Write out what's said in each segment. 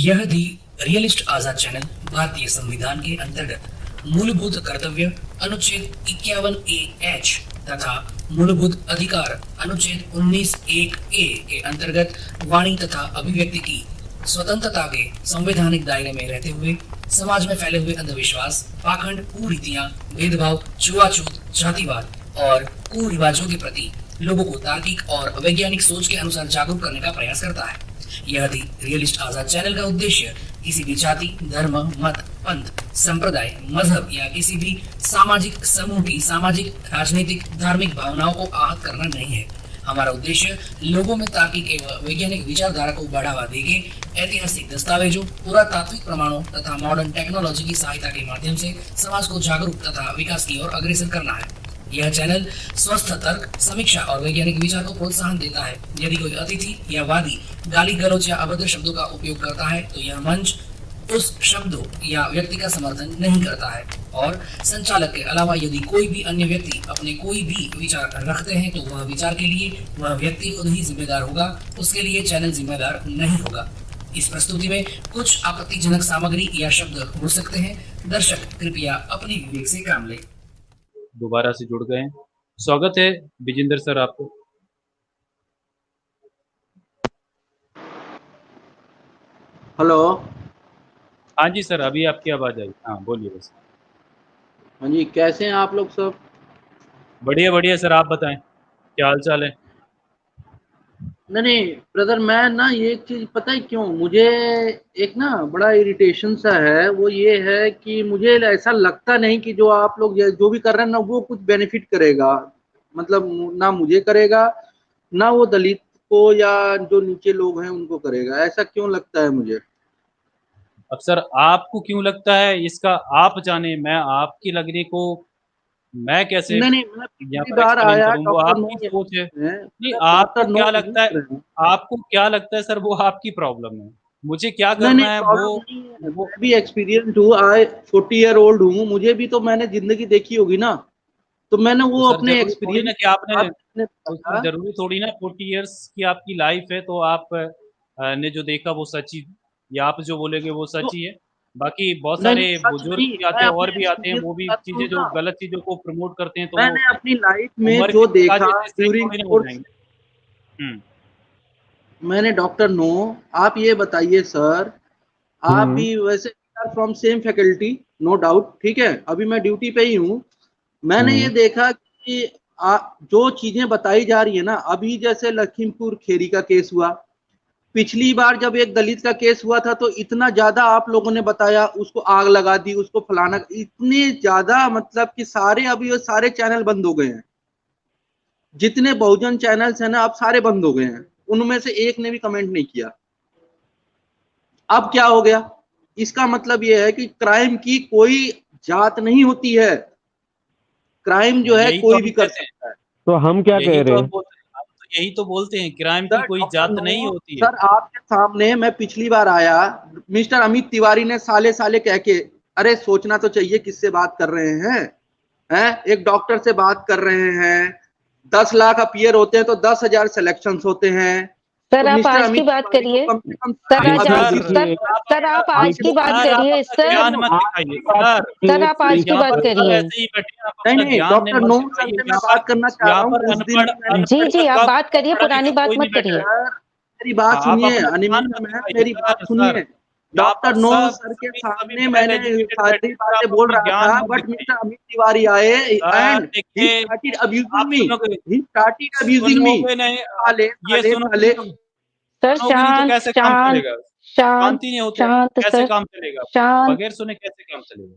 यह दी रियलिस्ट आजाद चैनल भारतीय संविधान के अंतर्गत मूलभूत कर्तव्य अनुच्छेद 51A(H) तथा मूलभूत अधिकार अनुच्छेद 19(1)A के अंतर्गत वाणी तथा अभिव्यक्ति की स्वतंत्रता के संवैधानिक दायरे में रहते हुए समाज में फैले हुए अंधविश्वास, पाखंड, कुरीतियां, भेदभाव, छुआछूत, जातिवाद और कुरिवाजों के प्रति लोगों को तार्किक और वैज्ञानिक सोच के अनुसार जागरूक करने का प्रयास करता है। यह दी रियलिस्ट आजाद चैनल का उद्देश्य किसी भी जाति, धर्म, मत, पंथ, संप्रदाय, मजहब या किसी भी सामाजिक समूह की सामाजिक, राजनीतिक, धार्मिक भावनाओं को आहत करना नहीं है। हमारा उद्देश्य लोगों में तार्किक एवं वैज्ञानिक विचारधारा को बढ़ावा देके ऐतिहासिक दस्तावेजों, पुरातात्विक प्रमाणों तथा मॉडर्न टेक्नोलॉजी की सहायता के माध्यम से समाज को जागरूक तथा विकास की ओर अग्रसर करना है। यह चैनल स्वस्थ तर्क, समीक्षा और वैज्ञानिक विचार को प्रोत्साहन देता है। यदि कोई अतिथि या वादी गाली गलौज या अभद्र शब्दों का उपयोग करता है तो यह मंच उस शब्दों या व्यक्ति का समर्थन नहीं करता है और संचालक के अलावा यदि कोई भी अन्य व्यक्ति अपने कोई भी विचार रखते हैं तो वह विचार के लिए वह व्यक्ति खुद ही जिम्मेदार होगा, उसके लिए चैनल जिम्मेदार नहीं होगा। इस प्रस्तुति में कुछ आपत्तिजनक सामग्री या शब्द हो सकते हैं। दर्शक कृपया अपनी विवेक से काम लें। दोबारा से जुड़ गए। स्वागत है विजेंद्र सर आपको। हेलो। हाँ जी सर, अभी आपकी आवाज आई। हाँ बोलिए बस। हाँ जी, कैसे हैं आप लोग सब? बढ़िया बढ़िया सर, आप बताएं क्या हाल चाल है? नहीं ब्रदर, मैं ना ये चीज पता है क्यों मुझे एक ना बड़ा इरिटेशन सा है। वो ये है कि मुझे ऐसा लगता नहीं कि जो आप लोग जो भी कर रहे हैं ना वो कुछ बेनिफिट करेगा। मतलब ना मुझे करेगा, ना वो दलित को या जो नीचे लोग हैं उनको करेगा। ऐसा क्यों लगता है मुझे? अब सर आपको क्यों लगता है इसका आप जाने, मैं आपकी लगने को मैं कैसे नहीं मैं यहाँ पिछली पर बार एक्सप्लेन आया करूँ? वो डॉक्टर नो आपकी सोच है। नहीं, डॉक्टर आपको नो क्या नहीं लगता है, कर रहे हैं। आपको क्या लगता है सर वो आपकी प्रॉब्लम है। मुझे क्या नहीं करना है प्रॉब्लम नहीं है। मैं भी एक्सपीरियंस हूँ, आई 40 ईयर ओल्ड हूँ। मुझे भी तो मैंने जिंदगी देखी होगी ना, तो मैंने तो वो सर अपने जरूरी थोड़ी ना एक्सपीरियंस कि आपने आपने तो सर बताया। जरूरी थोड़ी ना 40 इयर्स की आपकी लाइफ है तो आप ने जो देखा वो सच्ची, या आप जो बोलेंगे वो तो सच्ची है। बाकी बहुत नहीं सारे सच बुजुर्ग नहीं, भी मैं आते हैं और अपने भी आते हैं, एक्सपीरियंस वो भी बताता चीजें हूँ जो ना। गलत चीजों को प्रमोट करते हैं, तो वो मैंने अपनी लाइफ में उम्र जो के देखा तकाजे से सही ड्यूरिंग थोड़ी ना हो कोर्स, जाएंगे। हम्म। मैंने डॉक्टर नो, आप ये बताइए सर, आप हम्म। भी वैसे from same faculty, no doubt, ठीक है। अभी मैं ड्यूटी पे ही हूँ। मैंने ये देखा कि जो चीजें बताई जा रही है ना, अभी जैसे लखीमपुर खेरी का केस हुआ, पिछली बार जब एक दलित का केस हुआ था तो इतना ज्यादा आप लोगों ने बताया, उसको आग लगा दी, उसको फलाना, इतने ज्यादा, मतलब कि सारे अभी वो सारे चैनल बंद हो गए हैं। जितने बहुजन चैनल्स हैं ना अब सारे बंद हो गए हैं, उनमें से एक ने भी कमेंट नहीं किया। अब क्या हो गया? इसका मतलब यह है कि क्राइम की कोई जात नहीं होती है। क्राइम जो है यही तो कोई हम भी कर कहते हैं, सकता है। तो हम क्या यही कह तो रहे हम हैं? बोलते हैं, हम तो यही तो बोलते हैं, क्राइम की सर कोई डॉक्टर जात नहीं नो, होती है। सर आपके सामने मैं पिछली बार आया, मिस्टर अमित तिवारी ने साले साले कह के, अरे सोचना तो चाहिए किससे बात कर रहे हैं। हैं, एक डॉक्टर से बात कर रहे हैं। 10 लाख अपीयर होते हैं तो 10,000 सिलेक्शन होते हैं। सर तो आप मिस्टर आज की अमित बात तिवारी को करिए। कम से कम सर आज आप अभी देखिए सर आप आज की बात सर आप करिए अपना सर। ज्ञान मत दिखाइए सर। सर आप आज की यहाँ बात पर सब करिए। ऐसे ही बैठे हैं, आप नहीं अपना नहीं ज्ञान डॉक्टर मत नो सर दिखाइए। से मैं बात करना चाह रहा यहाँ हूँ। पर उस दिन अनपढ़ भी मैंने, अनपढ़ जी आप का बात करिए, पढ़ा पुरानी लिखा बात कोई नहीं मत बैठा करिए। है। सर मेरी बात आप सुनिए, अपना ज्ञान अनिमित मत मैम दिखाइए मेरी बात सर। सर सुनिए। यहाँ पर डॉक्टर नो सब सर के सभी सभी सामने वेल मैंने एजुकेटेड सारी बैठे हैं सर, बातें आप बोल अपना रहा ज्ञान था, मत बट दिखाइए। मिस्टर अमित तिवारी आए सर एंड ही देखिए, स्टार्टेड अब्यूजिंग आप मी। सुनोगे ही स्टार्टेड अब्यूजिंग मी। सुनोगे नहीं, साले ये साले सुनोगे साले। नहीं, सर सुनोगे नहीं तो शांत कैसे काम शांत चलेगा? शांत शांति नहीं होते, शांत कैसे सर काम चलेगा? शांत। बगैर सुने कैसे काम चलेगा?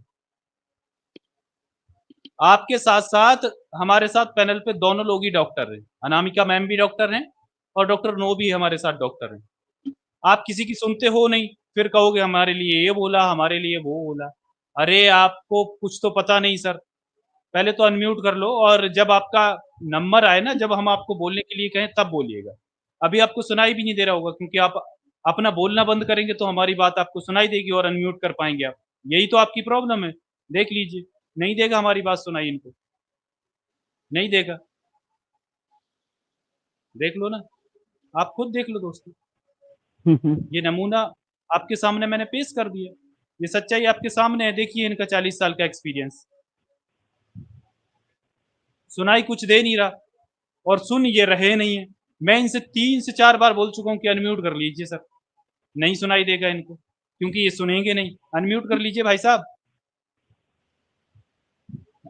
आपके साथ साथ हमारे साथ पैनल पे दोनों लोग ही डॉक्टर हैं, अनामिका मैम भी डॉक्टर हैं और डॉक्टर नो भी हमारे साथ डॉक्टर हैं। आप किसी की सुनते हो नहीं, फिर कहोगे हमारे लिए ये बोला, हमारे लिए वो बोला। अरे आपको कुछ तो पता नहीं सर। पहले तो अनम्यूट कर लो और जब आपका नंबर आए ना, जब हम आपको बोलने के लिए कहें तब बोलिएगा। अभी आपको सुनाई भी नहीं दे रहा होगा क्योंकि आप अपना बोलना बंद करेंगे तो हमारी बात आपको सुनाई देगी और अनम्यूट कर पाएंगे आप। यही तो आपकी प्रॉब्लम है। देख लीजिए, नहीं देगा हमारी बात सुनाई इनको, नहीं देगा। देख लो ना, आप खुद देख लो दोस्तों। ये नमूना आपके सामने मैंने पेश कर दिया। ये सच्चाई आपके सामने है, देखिए इनका 40 साल का एक्सपीरियंस। सुनाई कुछ दे नहीं रहा और सुन ये रहे नहीं है। मैं इनसे 3 से 4 बार बोल चुका हूँ कि अनम्यूट कर लीजिए सर, नहीं सुनाई देगा इनको, क्योंकि ये सुनेंगे नहीं। अनम्यूट कर लीजिए भाई साहब,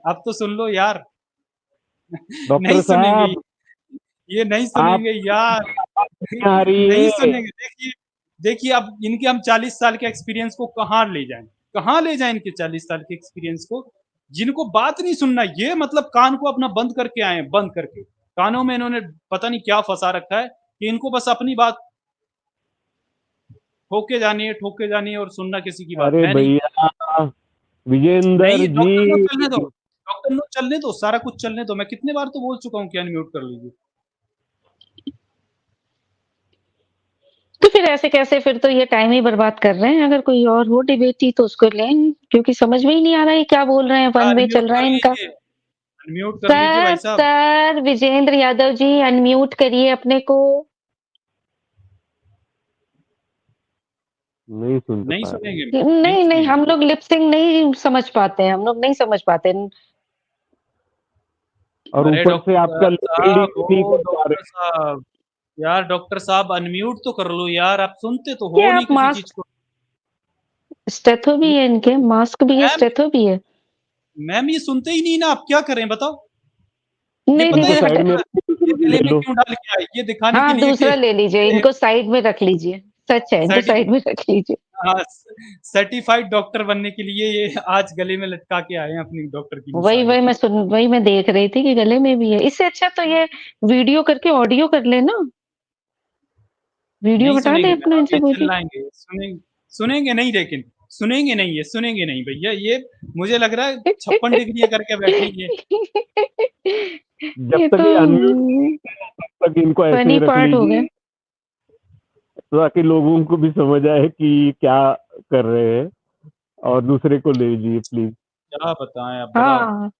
अब तो सुन लो यार। डॉक्टर नहीं सुनेंगे साहब ये नहीं आप सुनेंगे यार। आ रही नहीं है। सुनेंगे। देखिए देखिए अब इनके हम 40 साल के एक्सपीरियंस को कहाँ ले जाएं, कहाँ ले जाएं इनके 40 साल के एक्सपीरियंस को, जिनको बात नहीं सुनना। ये मतलब कान को अपना बंद करके आए हैं, बंद करके कानों में इन्होंने पता नहीं क्या फंसा रखा है कि इनको बस अपनी बात ठोके जानी है और सुनना किसी की बात। अरे मैं नहीं भैया विजेंद्र नहीं, डॉक्टर नो चलने दो, जी डॉक्टर नो चलने दो, सारा कुछ चलने दो। मैं कितने बार तो बोल चुका हूँ कि अनम्यूट कर लीजिए। तो फिर ऐसे कैसे, फिर तो ये टाइम ही बर्बाद कर रहे हैं। अगर कोई और हो डिबेटी तो उसको लें, क्योंकि समझ में ही नहीं आ रहा है क्या बोल रहे हैं। वन वे अनम्यूट चल रहा कर है इनका। लीजिए, अनम्यूट कर लीजिए भाई साहब। सर विजेंद्र यादव जी अनम्यूट करिए अपने को। नहीं सुन नहीं पा रहे। सुनेंगे, नहीं नहीं, सुनेंगे। हम लोग लिपसिंग नहीं समझ पाते हैं, हम लोग नहीं समझ पाते। और अरे ऊपर से डॉक्टर आपका लेवल साहब, नहीं ओ कर पा डॉक्टर रहे। साहब, यार डॉक्टर साहब अनम्यूट तो कर लो यार, आप सुनते तो हो क्या नहीं आप किसी मास्क, चीज को। स्टेथो भी है इनके, मास्क भी है, मैम स्टेथो भी है। मैम ये सुनते ही नहीं ना, आप क्या करें बताओ। ये नहीं पता इनको नहीं है साइड में ये ले गले में लो। क्यों डाल के आए, ये दिखाने के हाँ लिए कि दूसरा ले लीजिए, इनको साइड में रख लीजिए। सच है, इनको साइड में रख लीजिए। हाँ, सर्टिफाइड डॉक्टर बनने के लिए ये आज गले में लटका के आए हैं अपनी डॉक्टर की वही निशानी। वही मैं देख रही थी कि गले में भी है। इससे अच्छा तो ये वीडियो करके ऑडियो कर लेना, वीडियो नहीं बता दे सुनेंगे अपना मैडम, इनसे ये बोलिए। चिल्लाएंगे, सुनेंगे सुनेंगे नहीं, लेकिन सुनेंगे नहीं, ये सुनेंगे नहीं भैया। ये मुझे लग रहा है 56 डिग्री करके बैठेंगे। जब ये तक तो ये अनम्यूट तब तक इनको ऐसे फनी ही रख पार्ट हो गया। लीजिए ताकि लोगों को भी समझ आए कि क्या कर रहे हैं। और दूसरे को ले लीजिए प्लीज। क्या बताएं, अब बताओ। हाँ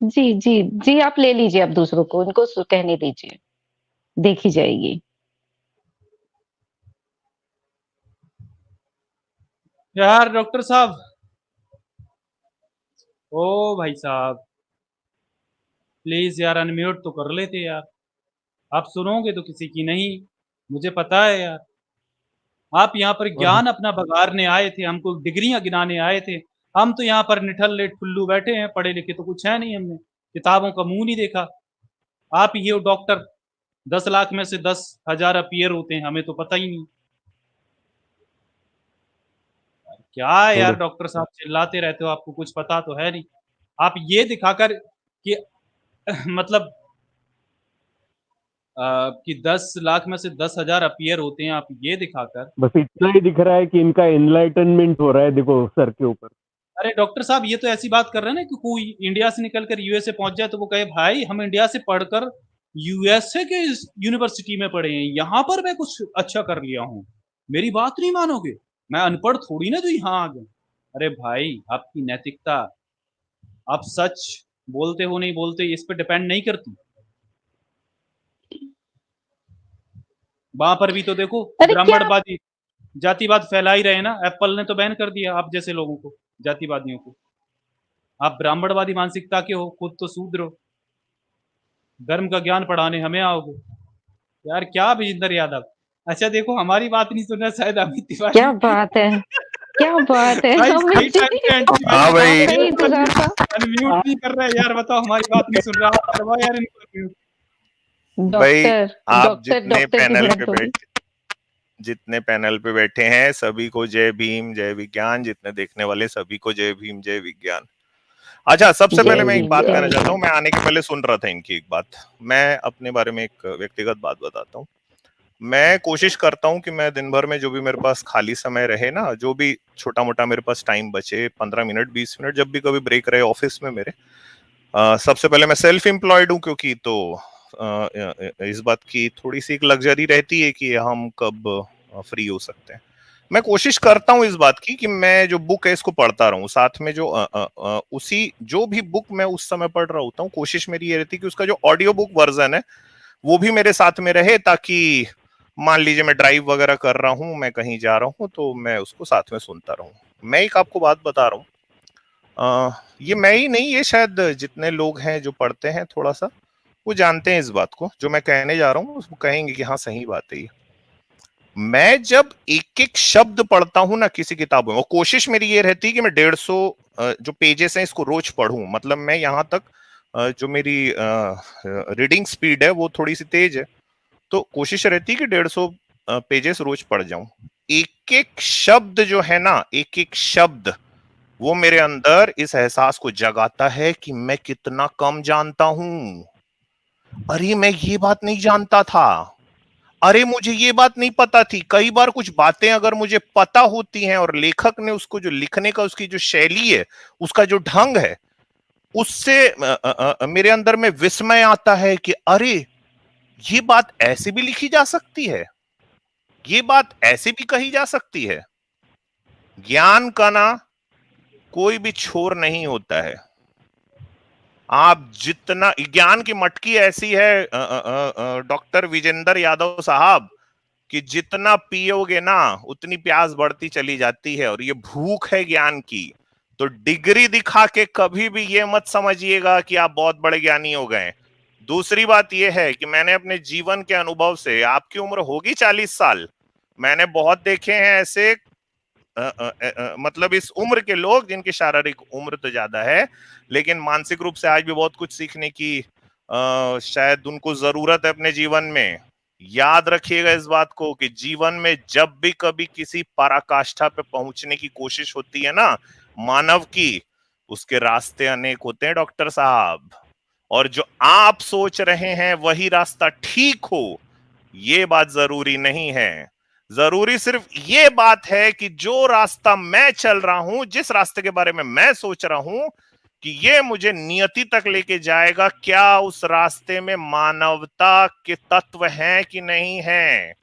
जी जी जी, आप ले लीजिए, आप दूसरों को, इनको कहने दीजिए, देखी जाएगी। यार डॉक्टर साहब, ओ भाई साहब, प्लीज यार अनम्यूट तो कर लेते यार। आप सुनोगे तो किसी की नहीं, मुझे पता है यार। आप यहाँ पर और ज्ञान अपना बघारने आए थे, हमको डिग्रियां गिनाने आए थे। हम तो यहाँ पर निठल्ले ठुल्लू बैठे हैं, पढ़े लिखे तो कुछ है नहीं, हमने किताबों का मुंह नहीं देखा। आप ये डॉक्टर 10 लाख में से 10,000 अपीयर होते हैं, हमें तो पता ही नहीं। क्या यार थोड़े डॉक्टर साहब चिल्लाते रहते हो, आपको कुछ पता तो है नहीं। आप ये दिखाकर कि मतलब कि 10 लाख में से 10,000 अपीयर होते हैं, आप ये दिखाकर। बस इतना ही दिख रहा है कि इनका एनलाइटनमेंट हो रहा है, देखो सर के ऊपर। अरे डॉक्टर साहब, ये तो ऐसी बात कर रहे हैं ना कि कोई इंडिया से निकलकर यूएसए पहुंच जाए तो वो कहे भाई हम इंडिया से पढ़कर यूएसए के यूनिवर्सिटी में पढ़े हैं, यहाँ पर मैं कुछ अच्छा कर लिया हूँ, मेरी बात नहीं मानोगे, मैं अनपढ़ थोड़ी ना जो यहाँ आ गया। अरे भाई, आपकी नैतिकता, आप सच बोलते हो नहीं बोलते इस पर डिपेंड नहीं करती। वहां पर भी तो देखो अरे क्या, ब्राह्मणवादी जातिवाद फैला ही रहे हैं ना। एप्पल ने तो बैन कर दिया आप जैसे लोगों को, जातिवादियों को। आप ब्राह्मणवादी मानसिकता के हो, खुद तो शूद्र हो, धर्म का ज्ञान पढ़ाने हमें आओगे यार। क्या विजेंद्र यादव, अच्छा देखो हमारी बात नहीं सुन रहा शायद अमित तिवारी। क्या बात है, क्या बात है। भाई हमें सही टाइम पे एंटी हाँ भाई। सही इंतजार था। अनम्यूट नहीं कर रहे यार, बताओ हमारी बात नहीं सुन रहा, आप करवाओ यार इनको unmute। भाई डॉक्टर आप डॉक्टर डॉक्टर की भिड़ंत होगी। जितने पैनल पे बैठे हैं सभी को जय भीम जय विज्ञान, जितने देखने वाले सभी को जय भीम जय विज्ञान। अच्छा, सबसे जय पहले मैं एक भीम, बात जय कहना चाहता भीम। हूँ। मैं आने के पहले सुन रहा था इनकी एक बात। मैं अपने बारे में एक व्यक्तिगत बात बताता हूँ। मैं कोशिश करता हूँ कि मैं दिन भर में जो भी मेरे पास खाली समय रहे ना, जो भी छोटा मोटा मेरे पास टाइम बचे, 15 मिनट 20 मिनट, जब भी कभी ब्रेक रहे ऑफिस में मेरे, सबसे पहले मैं सेल्फ एम्प्लॉयड हूँ, क्योंकि तो इस बात की थोड़ी सी एक लग्जरी रहती है कि हम कब फ्री हो सकते हैं। मैं कोशिश करता हूँ इस बात की कि मैं जो बुक है इसको पढ़ता रहूं, साथ में जो उसी जो भी बुक मैं उस समय पढ़ रहा होता हूँ, कोशिश मेरी ये रहती है कि उसका जो ऑडियो बुक वर्जन है वो भी मेरे साथ में रहे, ताकि मान लीजिए मैं ड्राइव वगैरह कर रहा हूँ, मैं कहीं जा रहा हूँ, तो मैं उसको साथ में सुनता रहूं। मैं एक आपको बात बता रहा हूँ, ये मैं ही नहीं, ये शायद जितने लोग हैं जो पढ़ते हैं थोड़ा सा, वो जानते हैं इस बात को। जो मैं कहने जा रहा हूँ वो कहेंगे कि हाँ सही बात है ये। मैं जब एक एक शब्द पढ़ता हूं ना किसी किताब में, और कोशिश मेरी ये रहती है कि मैं 150 जो पेजेस हैं इसको रोज पढ़ूं। मतलब मैं यहाँ तक जो मेरी रीडिंग स्पीड है वो थोड़ी सी तेज है, तो कोशिश रहती है कि 150 पेजेस रोज पढ़ जाऊं। एक एक शब्द जो है ना, एक एक शब्द वो मेरे अंदर इस एहसास को जगाता है कि मैं कितना कम जानता हूं। अरे मैं ये बात नहीं जानता था, अरे मुझे ये बात नहीं पता थी। कई बार कुछ बातें अगर मुझे पता होती हैं और लेखक ने उसको जो लिखने का उसकी जो शैली है, उसका जो ढंग है, उससे मेरे अंदर में विस्मय आता है कि अरे ये बात ऐसे भी लिखी जा सकती है, ये बात ऐसे भी कही जा सकती है। ज्ञान का ना कोई भी छोर नहीं होता है। आप जितना, ज्ञान की मटकी ऐसी है डॉक्टर विजेंद्र यादव साहब, कि जितना पियोगे ना उतनी प्यास बढ़ती चली जाती है, और ये भूख है ज्ञान की। तो डिग्री दिखा के कभी भी ये मत समझिएगा कि आप बहुत बड़े ज्ञानी हो गए। दूसरी बात यह है कि मैंने अपने जीवन के अनुभव से, आपकी उम्र होगी 40 साल, मैंने बहुत देखे हैं ऐसे मतलब इस उम्र के लोग जिनकी शारीरिक उम्र तो ज्यादा है, लेकिन मानसिक रूप से आज भी बहुत कुछ सीखने की शायद उनको जरूरत है अपने जीवन में। याद रखिएगा इस बात को कि जीवन में जब भी कभी किसी पराकाष्ठा पे पहुंचने की कोशिश होती है ना मानव की, उसके रास्ते अनेक होते हैं डॉक्टर साहब। और जो आप सोच रहे हैं वही रास्ता ठीक हो, ये बात जरूरी नहीं है। जरूरी सिर्फ ये बात है कि जो रास्ता मैं चल रहा हूं, जिस रास्ते के बारे में मैं सोच रहा हूं कि ये मुझे नियति तक लेके जाएगा, क्या उस रास्ते में मानवता के तत्व हैं कि नहीं है।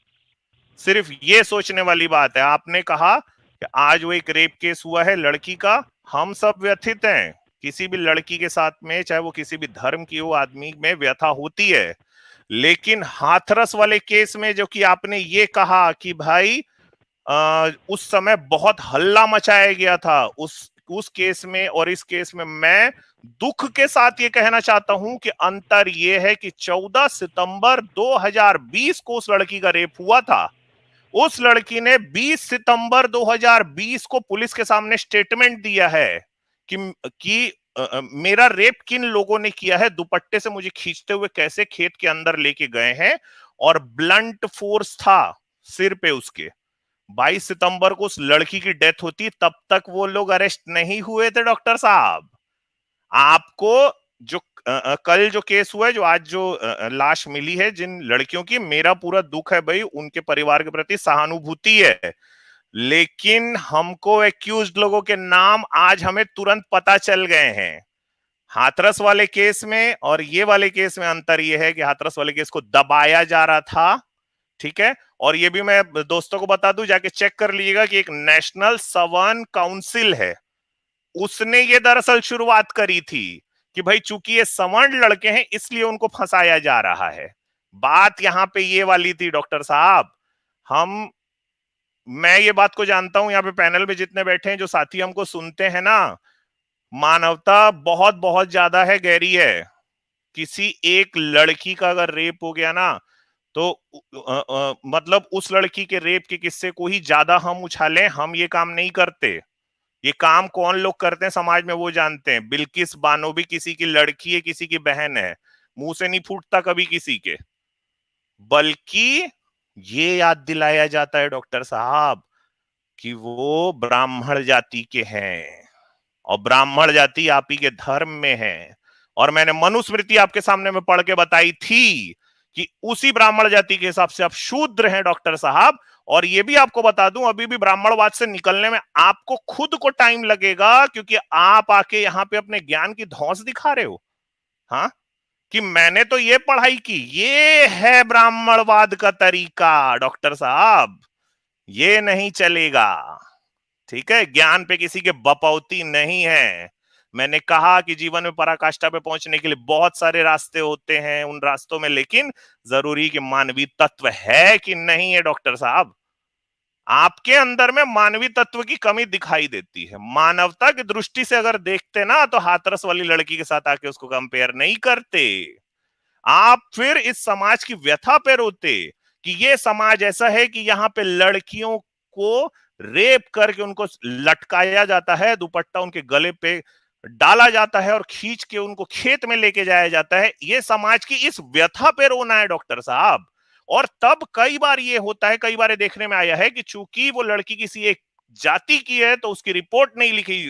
सिर्फ ये सोचने वाली बात है। आपने कहा कि आज वो एक रेप केस हुआ है लड़की का, हम सब व्यथित हैं। किसी भी लड़की के साथ में, चाहे वो किसी भी धर्म की हो, आदमी में व्यथा होती है। लेकिन हाथरस वाले केस में जो कि आपने ये कहा कि भाई उस समय बहुत हल्ला मचाया गया था उस केस में और इस केस में, मैं दुख के साथ ये कहना चाहता हूं कि अंतर ये है कि 14 सितंबर 2020 को उस लड़की का रेप हुआ था। उस लड़की ने 20 सितंबर 2020 को पुलिस के सामने स्टेटमेंट दिया है कि मेरा रेप किन लोगों ने किया है, दुपट्टे से मुझे खींचते हुए कैसे खेत के अंदर लेके गए हैं, और ब्लंट फोर्स था सिर पे उसके। 22 सितंबर को उस लड़की की डेथ होती, तब तक वो लोग अरेस्ट नहीं हुए थे डॉक्टर साहब। आपको जो कल जो केस हुआ है, जो आज जो लाश मिली है जिन लड़कियों की, मेरा पूरा दुख है भाई, उनके परिवार के प्रति सहानुभूति है। लेकिन हमको एक्यूज्ड लोगों के नाम आज हमें तुरंत पता चल गए हैं। हाथरस वाले केस में और ये वाले केस में अंतर यह है कि हाथरस वाले केस को दबाया जा रहा था, ठीक है। और ये भी मैं दोस्तों को बता दूं, जाके चेक कर लीजिएगा कि एक नेशनल सवर्ण काउंसिल है, उसने ये दरअसल शुरुआत करी थी कि भाई चूंकि ये सवर्ण लड़के हैं इसलिए उनको फंसाया जा रहा है। बात यहां पे ये वाली थी डॉक्टर साहब। मैं ये बात को जानता हूं, यहाँ पे पैनल में जितने बैठे हैं जो साथी हमको सुनते हैं ना, मानवता बहुत बहुत ज्यादा है, गहरी है। किसी एक लड़की का अगर रेप हो गया ना, तो मतलब उस लड़की के रेप के किस्से को ही ज्यादा हम उछालें, हम ये काम नहीं करते। ये काम कौन लोग करते हैं समाज में वो जानते हैं। बिल्किस बानो भी किसी की लड़की है, किसी की बहन है, मुंह से नहीं फूटता कभी किसी के। बल्कि ये याद दिलाया जाता है डॉक्टर साहब कि वो ब्राह्मण जाति के हैं, और ब्राह्मण जाति आप ही के धर्म में है। और मैंने मनुस्मृति आपके सामने में पढ़ के बताई थी कि उसी ब्राह्मण जाति के हिसाब से आप शूद्र हैं डॉक्टर साहब। और ये भी आपको बता दूं, अभी भी ब्राह्मणवाद से निकलने में आपको खुद को टाइम लगेगा, क्योंकि आप आके यहाँ पे अपने ज्ञान की धौंस दिखा रहे हो, हाँ, कि मैंने तो ये पढ़ाई की। ये है ब्राह्मणवाद का तरीका डॉक्टर साहब, ये नहीं चलेगा, ठीक है। ज्ञान पे किसी के बपौती नहीं है। मैंने कहा कि जीवन में पराकाष्ठा पे पहुंचने के लिए बहुत सारे रास्ते होते हैं, उन रास्तों में लेकिन जरूरी कि मानवीय तत्व है कि नहीं है डॉक्टर साहब। आपके अंदर में मानवीय तत्व की कमी दिखाई देती है। मानवता की दृष्टि से अगर देखते ना तो हाथरस वाली लड़की के साथ आके उसको कंपेयर नहीं करते। आप फिर इस समाज की व्यथा पे रोते कि ये समाज ऐसा है कि यहाँ पे लड़कियों को रेप करके उनको लटकाया जाता है, दुपट्टा उनके गले पे डाला जाता है और खींच के उनको खेत में लेके जाया जाता है। ये समाज की इस व्यथा पे रोना है डॉक्टर साहब। और तब कई बार ये होता है, कई बार देखने में आया है कि चूंकि वो लड़की किसी एक जाति की है तो उसकी रिपोर्ट नहीं लिखी,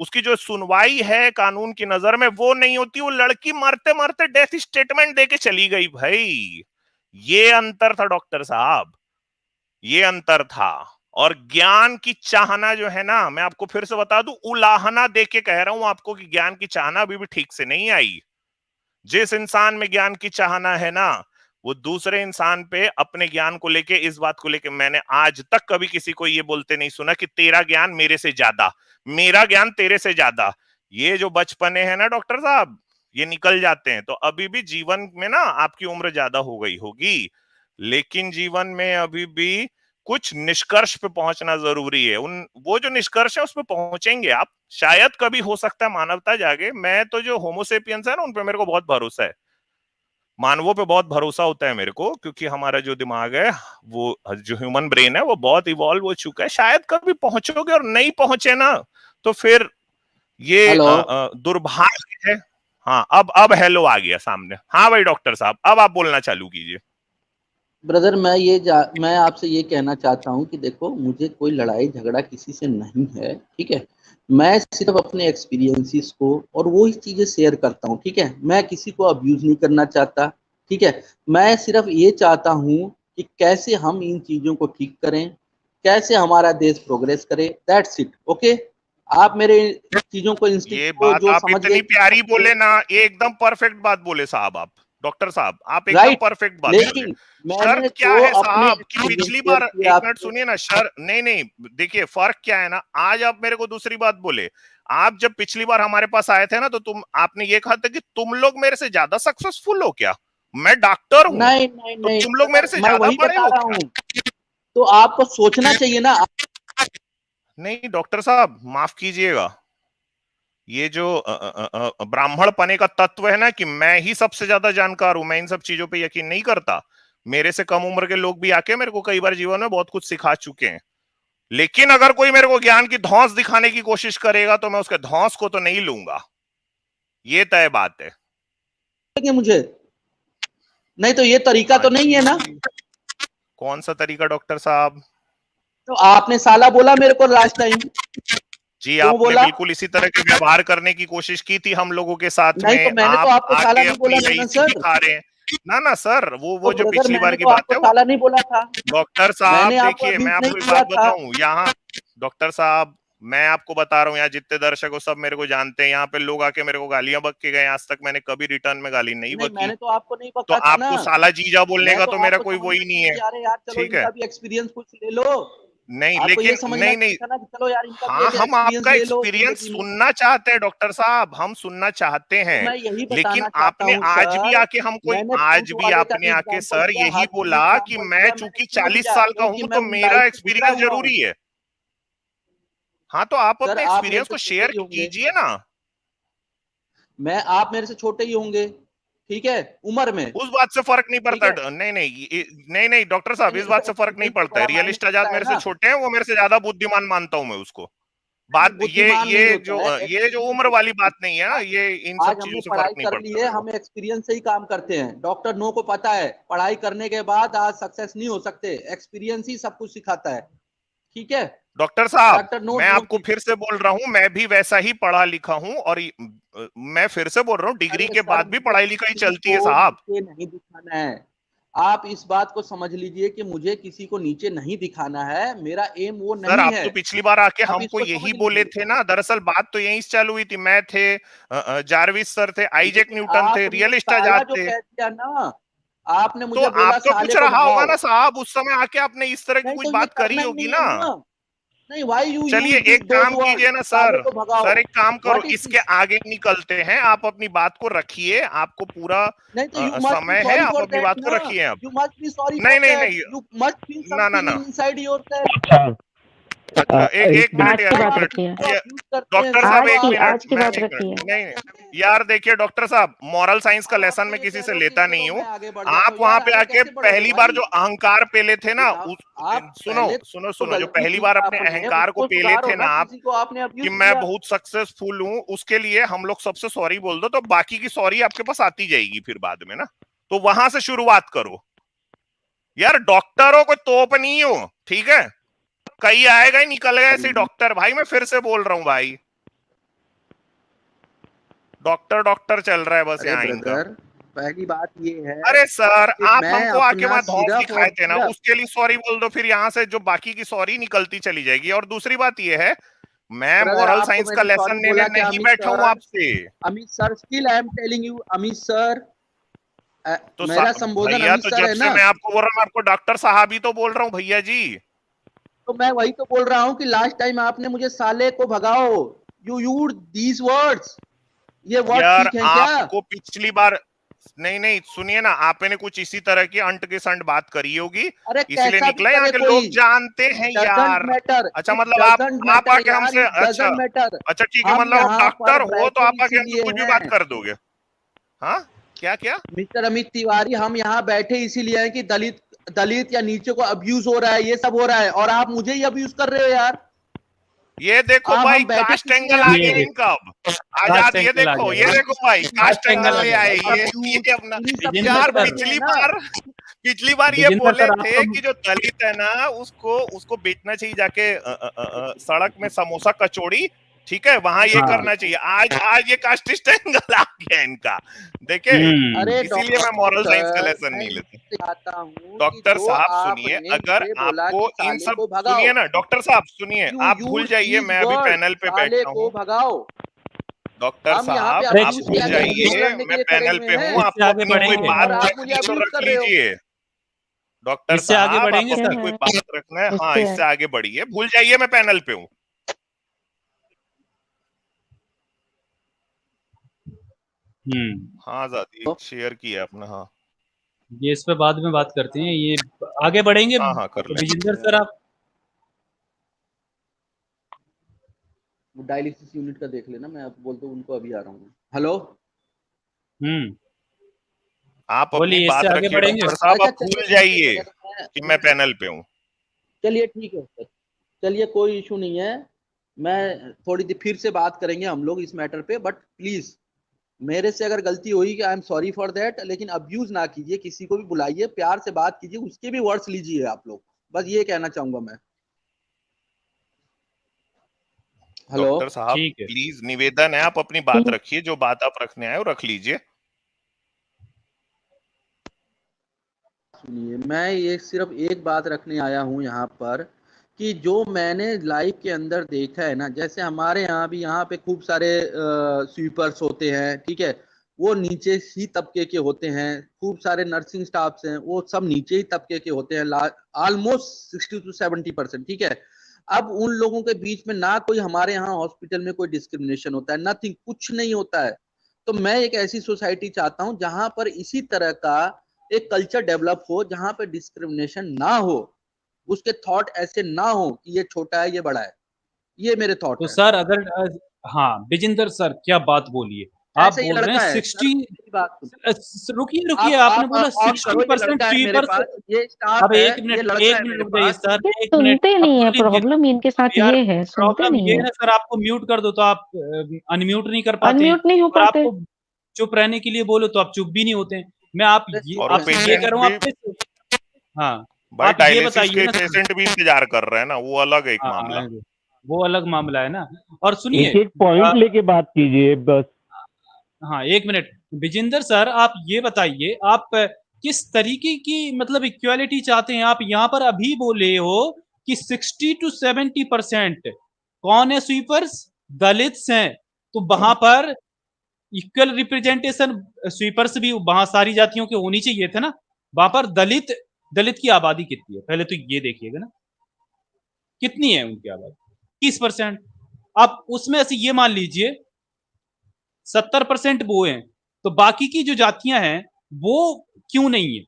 उसकी जो सुनवाई है कानून की नजर में वो नहीं होती, वो लड़की मरते मरते डेथ स्टेटमेंट देके चली गई। भाई ये अंतर था डॉक्टर साहब, ये अंतर था। और ज्ञान की चाहना जो है ना, मैं आपको फिर से बता दूं, उलाहना देके कह रहा हूं आपको कि ज्ञान की चाहना अभी भी ठीक से नहीं आई। जिस इंसान में ज्ञान की चाहना है ना, वो दूसरे इंसान पे अपने ज्ञान को लेके, इस बात को लेके, मैंने आज तक कभी किसी को ये बोलते नहीं सुना कि तेरा ज्ञान मेरे से ज्यादा, मेरा ज्ञान तेरे से ज्यादा। ये जो बचपने हैं ना डॉक्टर साहब, ये निकल जाते हैं। तो अभी भी जीवन में ना आपकी उम्र ज्यादा हो गई होगी, लेकिन जीवन में अभी भी कुछ निष्कर्ष पे पहुंचना जरूरी है। वो जो निष्कर्ष है उस पे पहुंचेंगे आप, शायद कभी हो सकता है मानवता जागे। मैं तो जो होमोसेपियंस है ना, उन पे मेरे को बहुत भरोसा है, मानवों पे बहुत भरोसा होता है मेरे को, क्योंकि हमारा जो दिमाग है, वो जो ह्यूमन ब्रेन है, वो बहुत इवॉल्व हो चुका है। शायद कभी पहुंचोगे, और नहीं पहुंचे ना तो फिर ये दुर्भाग्य है। हाँ, अब हेलो आ गया सामने। हाँ भाई डॉक्टर साहब, अब आप बोलना चालू कीजिए। ब्रदर, मैं आपसे ये कहना चाहता हूँ कि देखो, मुझे कोई लड़ाई झगड़ा किसी से नहीं है, ठीक है। मैं सिर्फ अपने एक्सपीरियंसेस को और वो ही चीजें शेयर करता हूँ, ठीक है। मैं किसी को अब्यूज नहीं करना चाहता, ठीक है। मैं सिर्फ ये चाहता हूँ कि कैसे हम इन चीजों को ठीक करें, कैसे हमारा देश प्रोग्रेस करे, दैट्स इट, ओके। आप मेरे चीजों को ये बात जो आप समझ इतनी गए, प्यारी बोले ना, एकदम परफेक्ट बात बोले साहब आप, डॉक्टर साहब आप एकदम राइट। परफेक्ट बात बोले। लेकिन शर्त मैंने क्या तो है अपने साहब कि पिछली बार, एक मिनट सुनिए ना, नहीं, देखिए फर्क क्या है ना, आज आप मेरे को दूसरी बात बोले। आप जब पिछली बार हमारे पास आए थे ना, तो आपने ये कहा था कि तुम लोग मेरे से ज्यादा सक्सेसफुल हो क्या, मैं डॉक्टर हूं, नहीं तो तुम लोग मेरे से मैं ज्यादा वही बड़े बता हो रहा क्या? हूँ। तो आपको सोचना चाहिए ना। नहीं डॉक्टर साहब माफ कीजिएगा, ये जो ब्राह्मण पने का तत्व है ना कि मैं ही सबसे ज्यादा जानकार हूं, मैं इन सब चीजों पे यकीन नहीं करता। मेरे से कम उम्र के लोग भी आके मेरे को कई बार जीवन में बहुत कुछ सिखा चुके हैं। लेकिन अगर कोई मेरे को ज्ञान की धौंस दिखाने की कोशिश करेगा तो मैं उसके धौंस को तो नहीं लूंगा, ये तय बात है। मुझे नहीं तो ये तरीका तो नहीं है ना। कौन सा तरीका डॉक्टर साहब? तो आपने साला बोला मेरे को लास्ट टाइम। जी आपने बिल्कुल इसी तरह के व्यवहार करने की कोशिश की थी हम लोगों के साथ नहीं, में। तो मैंने तो आपको साला नहीं बोला यही ना सर। दिखा रहे हैं ना सर, वो तो जो पिछली बार की तो बात आपको है साला नहीं बोला था डॉक्टर साहब। मैंने आपको देखिए मैं आपको एक बात बताऊं, यहाँ डॉक्टर साहब मैं आपको बता रहा हूँ, यहाँ जितने दर्शक हो सब मेरे को जानते हैं। यहाँ पे लोग आके मेरे को गालियां बक के गए, आज तक मैंने कभी रिटर्न में गाली नहीं बकी। मैंने तो आपको नहीं तो बका था आपको ना। साला जीजा बोलने का तो मेरा कोई आपको वो ही नहीं है, यार चलो ठीक है। इनका भी एक्सपीरियंस कुछ ले लो। नहीं आपको ये लेकिन समझना नहीं था ना कि चलो यार इनका हाँ, भी हम आपका ले लो एक्सपीरियंस जिंदगी में। सुनना चाहते हैं डॉक्टर साहब, हम सुनना चाहते हैं। मैं यही लेकिन बताना चाहता आपने हूँ आज भी सर, आके हमको, मैंने आज फ्रूट भी वाले का आपने भी आके एग्जांपल सर दिया, यही हाथी बोला का कि एग्जांपल मैं दिया, चूंकि क्यों 40 दिया? साल का हूं क्योंकि तो मैं मेरा लाइफ से गुजरा एक्सपीरियंस हुआ हूँ। जरूरी है। हाँ तो आप सर अपने आप मेरे एक्सपीरियंस से को छोटे शेयर ही होंगे, कीजिए ना। आप मेरे से छोटे ही होंगे, ठीक है, उम्र में। उस बात से फर्क नहीं ठीक पड़ता। है, नहीं डॉक्टर साहब, इस बात से फर्क नहीं यही तो पड़ता है। बड़ा मायने रियलिस्ट रखता आजाद है मेरे से ना। छोटे हैं, वो मेरे से ज्यादा बुद्धिमान मानता हूं मैं उसको। बात बुद्धिमान नहीं होता है, ये जो एक्सपीरियंस उम्र होता वाली बात नहीं है ना, है। ये इन सब आज चीजों हमने से पढ़ाई फर्क नहीं कर ली पड़ता है, मेरे को। हम एक्सपीरियंस से ही काम करते हैं। डॉक्टर नो को पता है पढ़ाई करने के बाद आज सक्सेस नहीं हो सकते, एक्सपीरियंस ही सब कुछ सिखाता है, ठीक है। डॉक्टर साहब डॉक्टर नो मैं नो आपको फिर से बोल रहा हूं, मैं भी वैसा ही पढ़ा लिखा हूं, और मैं फिर से बोल रहा हूं, डिग्री अरे के सर, बाद भी मुझे पढ़ाई लिखाई किसी चलती है को साहब। नीचे नहीं दिखाना है। आप इस बात को समझ लीजिए कि मुझे किसी को नीचे नहीं दिखाना है, मेरा एम वो सर नहीं आप है। तो पिछली बार आके आप हमको इसको समझ यही बोले लीजिए। थे ना, दरअसल बात तो यहीं से चालू हुई थी। मैं थे, जारविस सर थे, आइजैक लेकिन न्यूटन थे, आपने रियलिस्ट साला आजाद जो थे। कह दिया ना, आपने तो मुझे बोला आपका साले कुछ को रहा होगा भगाओ। ना साहब, उस समय आके आपने इस तरह की नहीं कुछ तो ये बात करी करना ही होगी नहीं ना। है ना। नहीं, why you चलिए use एक those काम words? कीजिए ना साले सर, को भगाओ। सर एक काम करो, What is इसके this? आगे निकलते हैं, आप अपनी बात को रखिए, आपको पूरा नहीं तो you must be समय है, sorry आप for अपनी that बात को ना। रखिए आप। You must be sorry नहीं for नहीं that. नहीं, You must feel ना ना something ना, inside yourself. अच्छा एक मिनट आज यार, की एक बात मिनट, रखिए। को ये abuse करते हैं, डॉक्टर साहब सालो एक आप मिनट, आज की मैं बात एक रखिए। मिनट, नहीं यार देखिए डॉक्टर साहब, मॉरल साइंस का लेसन मैं ये किसी कह से रहे हो लेता कि नहीं चलो हूँ। मैं आगे बढ़ जाता आप हूँ। वहां यार पे आगे आके कैसे बढ़ोगे पहली बार भाई? जो अहंकार पेले थे ना, आप सुनो पहले सुनो तो सुनो, जो गलती पहली की बार अपने आपने, अहंकार को उसको पेले सुधारो थे ना आप, किसी को आपने कि अब्यूज मैं किया। बहुत सक्सेसफुल हूँ, उसके लिए हम लोग सबसे सॉरी बोल दो, तो बाकी की सॉरी आपके पास आती जाएगी फिर बाद में ना, तो वहां से शुरुआत करो यार। डॉक्टर हो, कोई तोप नहीं हो, ठीक है? कई आएगा ही निकल गए ऐसे डॉक्टर, भाई मैं फिर से बोल रहा हूँ भाई, डॉक्टर डॉक्टर चल रहा है बस अरे यहाँ इनका। ब्रदर, पहली बात ये है अरे सर, कि आप मैं हमको आके अपना वहां धौंस सिर्फ दिखाए और थे ना, सिर्फ उसके लिए सॉरी बोल दो, फिर यहाँ से जो बाकी की सॉरी निकलती चली जाएगी। और दूसरी बात ये है, मैं ब्रदर, मॉरल आपको साइंस का मैंने लेसन सॉरी लेने बोला क्या नहीं बैठा हूँ आपसे। Amit sir, still I am telling you Amit sir, तो मेरा संबोधन भैया, अमित तो सर जब है से ना। मैं आपको बोल रहा हूँ, मैं आपको डॉक्टर साहब ही तो बोल रहा हूँ भैया जी। तो मैं वही तो बोल रहा हूँ कि लास्ट टाइम आपने मुझे साले को भगाओ, यू यूज दीज वर्ड्स, ये वर्ड यार ठीक है क्या? आपको पिछली बार, नहीं नहीं सुनिए ना, आपने कुछ इसी तरह की अंट के संट बात करी होगी, अरे इसलिए कैसा भी निकला यहाँ करे के कोई, लोग जानते हैं डजंट यार। मैटर, अच्छा इट मतलब डजंट आप मैटर आके यार, हमसे, इट अच्छा डजंट मैटर। अच्छा ठीक है, हम मतलब आप यहाँ पर डॉक्टर हो तो बैठे आप आके हमसे इसीलिए कुछ भी हैं बात कर दोगे? हाँ, क्या क्या? मिस्टर अमित तिवारी, हम यहाँ बैठे इसीलिए हैं कि दलित दलित या नीचे को अब्यूज हो रहा है, ये सब हो रहा है, और आप मुझे ही अब्यूज कर रहे हो यार। ये देखो आप भाई, हम बैठे कास्ट किस लिए एंगल आ हैं? गया ये इनका अब कास्ट आजाद। ये एंगल आ देखो, गया ये देखो भाई, कास्ट कास्ट एंगल एंगल आ ले गया आए भाई। ये अपना। इन्हीं सब के विजेंद्र यार चक्कर सर, में है ना। पिछली बार ये विजेंद्र बोले सर थे आपको कि जो दलित है ना, उसको बेचना चाहिए जाके सड़क में समोसा कचौड़ी, ठीक है, वहां ये हाँ करना चाहिए। आज ये कास्टिस्ट एंगल आ गया इनका, देखे? अरे इसीलिए मैं मॉरल साइंस का डॉक्टर, लेसन मैं नहीं लेता। इससे चाहता हूँ कि डॉक्टर जो साहब सुनिए, आपने अगर मुझे बोला आपको कि इन साले सब, को भगाओ, सुनिए ना डॉक्टर साहब, सुनिए, यू आप भूल यूज जाइए, दीज मैं अभी वर्ड, पैनल पे साले बैठा को हूँ। भगाओ। डॉक्टर हम यहाँ पे साहब अरे आप अब्यूज भूल क्या विजेंद्र करेंगे, जाइए, लड़ने के मैं लिए खड़े पैनल हुए पे हूँ, हैं, इससे आपको आगे अपनी कोई बढ़ेंगे बात और आप रखनी मुझे है तो अब्यूज रख कर रहे हो। लीजिए। डॉक्टर इससे आगे साहब बढ़ेंगे आप सर। अपनी कोई बात रखना है, हाँ, इससे इससे आगे बढ़िए, भूल जाइए मैं पैनल पे हूँ। हाँ आजादी शेयर किया अपना, हाँ ये इस पे बाद में बात करते हैं, ये आगे बढ़ेंगे। हाँ हाँ कर तो ले। विजेंद्र सर आप डायलिसिस यूनिट का देख लेना, मैं आपको बोलता हूँ उनको अभी आ रहा हूँ। हेलो, आप अपनी बोलिए, इससे बात आगे रखिए बढ़ेंगे। डॉक्टर साहब, अच्छा आप चलिए भूल ठीक है जाइए ब्रदर, कि मैं पैनल पे हूँ। चलिए ठीक है सर, चलिए कोई इशू नहीं है। मैं थोड़ी देर फिर से बात करेंगे हम लोग इस मैटर पे, बट प्लीज मेरे से अगर गलती हुई कि I am sorry for that, लेकिन अब्यूज ना कीजिए, किसी को भी बुलाइए, प्यार से बात कीजिए, उसके भी वर्ड्स लीजिए आप लोग, बस ये कहना चाहूंगा मैं। हेलो, डॉक्टर साहब ठीक है। प्लीज निवेदन है, आप अपनी बात रखिए, जो बात आप रखने आए वो रख लीजिए। सुनिए, मैं ये सिर्फ एक बात रखने आया हूँ यहाँ पर कि जो मैंने लाइफ के अंदर देखा है ना, जैसे हमारे यहाँ भी यहाँ पे खूब सारे स्वीपर्स होते हैं, ठीक है, वो नीचे ही तबके के होते हैं, खूब सारे नर्सिंग स्टाफ्स हैं, वो सब नीचे ही तबके के होते हैं, ऑलमोस्ट 60 to 70%, ठीक है। अब उन लोगों के बीच में ना कोई हमारे यहाँ हॉस्पिटल में कोई डिस्क्रिमिनेशन होता है, नथिंग, कुछ नहीं होता है। तो मैं एक ऐसी सोसाइटी चाहता हूँ जहां पर इसी तरह का एक कल्चर डेवलप हो, जहां पे डिस्क्रिमिनेशन ना हो, उसके थॉट ऐसे ना हो कि ये छोटा है ये बड़ा है, ये मेरे थॉट तो है। सर अगर हाँ विजेंद्र सर क्या बात बोलिए, आप ऐसे ये बोल रहे लड़का हैं है सर, 60। मेरी बात सुनो। रुकिए रुकिए, आपने आप बोला ऑन करो, ये 60% लड़का है मेरे स्वीपर्स। पास, ये स्टाफ अब है, एक ये मिनट लड़का है मेरे रुक जाइए पास। सर, ये एक मिनट सुनते अब नहीं है, सुन लीजिए। प्रॉब्लम इनके साथ यार ये है, सुनते प्रॉब्लम नहीं ये है, है ना सर, आपको म्यूट कर दो तो आप अनम्यूट नहीं कर पाते हैं, अनम्यूट नहीं हो और पाते। आपको चुप रहने के लिए बोलो तो आप चुप भी नहीं होते हैं। मैं आप ये और वो आपसे ये पेशेंट कह रहा हूँ, भी, आप हाँ भाई आप ये डायलिसिस बताइए के ना सर। पेशेंट भी इंतजार कर रहे हैं ना, वो अलग है एक मामला। हाँ वो अलग मामला है ना। और सुनिए एक एक पॉइंट लेके बात कीजिए बस। हाँ एक मिनट, विजेंद्र सर आप ये बताइए, आप किस तरीके की मतलब इक्वालिटी चाहते हैं? आप यहाँ पर अभी बोले हो कि 60 to 70% कौन है स्वीपर्स? दलित्स हैं, तो वहां पर इक्वल रिप्रेजेंटेशन स्वीपर्स भी वहां सारी जातियों के होनी चाहिए थे ना। वहां पर दलित की आबादी कितनी है, पहले तो ये देखिएगा ना। कितनी है उनकी आबादी? 30%। अब उसमें से ये मान लीजिए 70% वो हैं, तो बाकी की जो जातियां हैं वो क्यों नहीं है?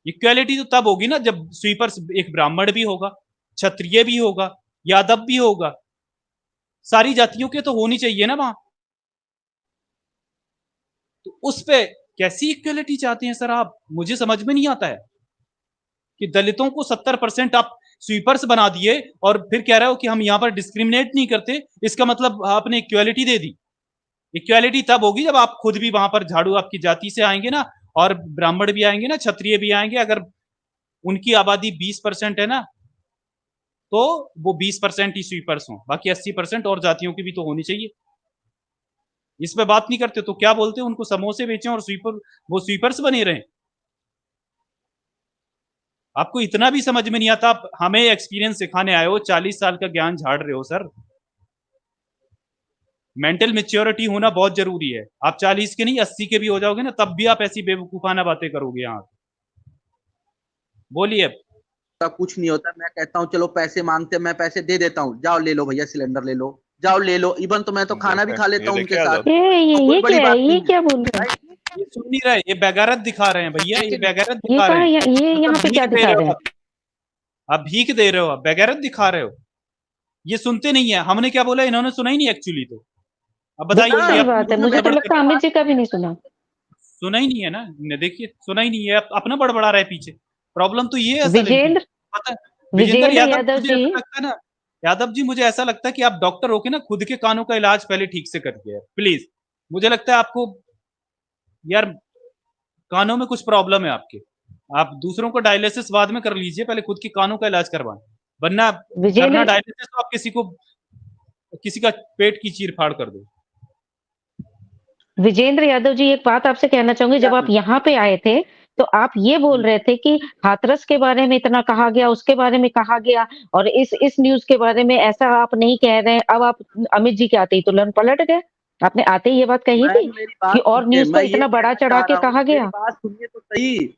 इक्वालिटी तो तब होगी ना जब स्वीपर्स एक ब्राह्मण भी होगा, क्षत्रिय भी होगा, यादव भी होगा, सारी जातियों के तो होनी चाहिए ना वहां। तो उस पे कैसी इक्वालिटी चाहते हैं सर आप? मुझे समझ में नहीं आता है कि दलितों को 70% आप स्वीपर्स बना दिए और फिर कह रहे हो कि हम यहाँ पर डिस्क्रिमिनेट नहीं करते, इसका मतलब आपने इक्वालिटी दे दी। इक्वालिटी तब होगी जब आप खुद भी वहां पर झाड़ू आपकी जाति से आएंगे ना, और ब्राह्मण भी आएंगे ना, क्षत्रिय भी आएंगे। अगर उनकी आबादी 20% है ना, तो वो 20% ही स्वीपर्स हों, बाकी 80% और जातियों की भी तो होनी चाहिए। इस पे बात नहीं करते तो क्या बोलते हैं? उनको समोसे बेचें और वो स्वीपर्स बने रहें। आपको इतना भी समझ में नहीं आता? आप हमें एक्सपीरियंस सिखाने आए हो, 40 साल का ज्ञान झाड़ रहे हो सर। मेंटल मेच्योरिटी होना बहुत जरूरी है। आप 40 के नहीं 80 के भी हो जाओगे ना, तब भी आप ऐसी बेवकूफाना बातें करोगे। यहाँ बोलिए। कुछ नहीं होता, मैं कहता हूँ चलो पैसे मांगते, मैं पैसे दे देता हूँ, जाओ ले लो भैया सिलेंडर ले लो, जाओ ले लो। इवन तो मैं तो खाना भी खा लेता हूँ उनके साथ। ये बड़ी क्या बात है? ये नहीं क्या बोल रहे हैं? ये सुन नहीं रहे, ये बेगैरत दिखा रहे हैं भैया, ये बेगैरत ये दिखा कहा रहे हैं। ये यहाँ पे क्या भीख दे दिखा रहे रहे हो हैं? आप भीख दे रहे हो, आप बेगैरत दिखा रहे हो। ये सुनते नहीं है। हमने क्या बोला इन्होंने सुना ही नहीं एक्चुअली। तो अब बताइए, बिल्कुल ये सही अपनी बात है। बुद्धि मुझे तो गड़बड़ लगता है कर- अमित जी का भी नहीं सुना। सुना ही नहीं है ना। देखिए सुना ही नहीं है, अपना बड़बड़ा रहा है पीछे। प्रॉब्लम तो ये है असल इनकी। विजेंद्र पता है विजेंद्र विजेंद्र यादव, यादव मुझे जी, ऐसा लगता है ना, यादव जी मुझे ऐसा लगता है कि आप डॉक्टर होके ना खुद के कानों का इलाज पहले ठीक से करिए प्लीज। मुझे लगता है आपको यार कानों में कुछ प्रॉब्लम है आपके। आप दूसरों को डायलिसिस बाद में कर लीजिए, पहले खुद के कानों का इलाज करवाएं। वरना करना विजेंद्र डायलिसिस तो आप किसी का पेट की चीर फाड़ कर दो। विजेंद्र यादव जी, एक बात आपसे कहना चाहूंगी। जब आप यहाँ पे आए थे तो आप ये बोल रहे थे कि हाथरस के बारे में इतना कहा गया, उसके बारे में कहा गया, और इस न्यूज के बारे में ऐसा आप नहीं कह रहे हैं। अब आप अमित जी के आते ही तुरंत पलट गए। आपने आते ही ये बात कही थी मेरी कि बात और सुनिए, न्यूज को मैं ये इतना बड़ा कहना चढ़ा चाह के रहा हूँ, कहा मेरी गया। बात सुनिए तो सही।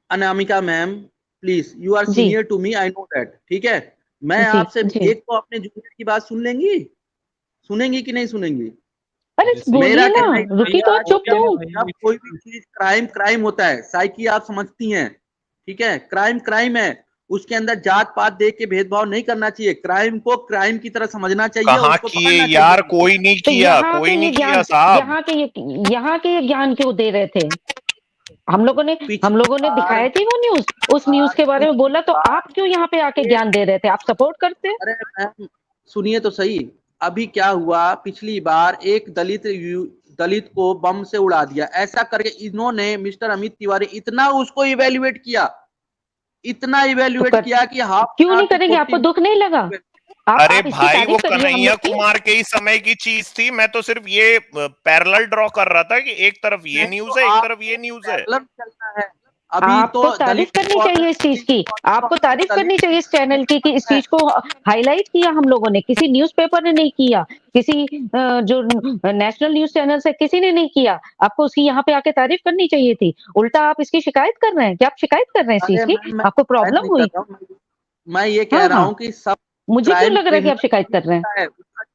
Anamika ma'am please, you are जी senior to me, I know that, ठीक है। मैं जी आपसे जी। एक तो अपने जूनियर की बात सुन लेंगी, सुनेंगी कि नहीं सुनेंगी? अरे बोलिए मेरा ना, कहना है रुकी कि तो आज चुप तो हूँ। जब कोई भी चीज क्राइम होता है, साइकी आप समझती हैं, ठीक है, क्राइम है, उसके अंदर जात पात देख के भेदभाव नहीं करना चाहिए। क्राइम को क्राइम की तरह समझना चाहिए, कहाँ उसको किए पकड़ना यार? चाहिए। कोई नहीं तो किया, कोई नहीं किया साहब। यहाँ के ये ज्ञान क्यों दे रहे थे? हम लोगों ने पिछली दिखाई थी वो न्यूज, उस न्यूज के बारे में बोला, तो आप क्यों यहाँ पे आके ज्ञान दे रहे थे? आप सपोर्ट करते? अरे मैम सुनिए तो सही, अभी क्या हुआ, पिछली बार एक दलित को बम से उड़ा दिया, ऐसा करके इन्होंने मिस्टर अमित तिवारी इतना उसको इवेल्युएट किया, इतना इवेल्युएट किया कि हाफ क्यों नहीं करेंगे? आपको दुख नहीं लगा? अरे आप इसकी भाई वो तारीफ करिए हम कन्हैया लोग की। कुमार के ही समय की चीज थी। मैं तो सिर्फ ये पैरेलल ड्रॉ कर रहा था कि एक तरफ ये न्यूज है, एक तरफ ये न्यूज है। चलना है। अभी आपको तो तारीफ करनी चाहिए इस चीज की। आपको तारीफ करनी चाहिए इस चैनल की कि इस चीज को हाईलाइट किया हम लोगों ने। किसी न्यूज़पेपर ने नहीं किया, किसी जो नेशनल न्यूज चैनल से किसी ने नहीं किया। आपको उसकी यहाँ पे आके तारीफ करनी चाहिए थी। उल्टा आप इसकी शिकायत कर रहे हैं। क्या आप शिकायत कर रहे हैं इस चीज की? आपको प्रॉब्लम हुई? मैं ये कह रहा हूँ कि सब मुझे क्यों लग रहा है कि आप शिकायत कर रहे हैं?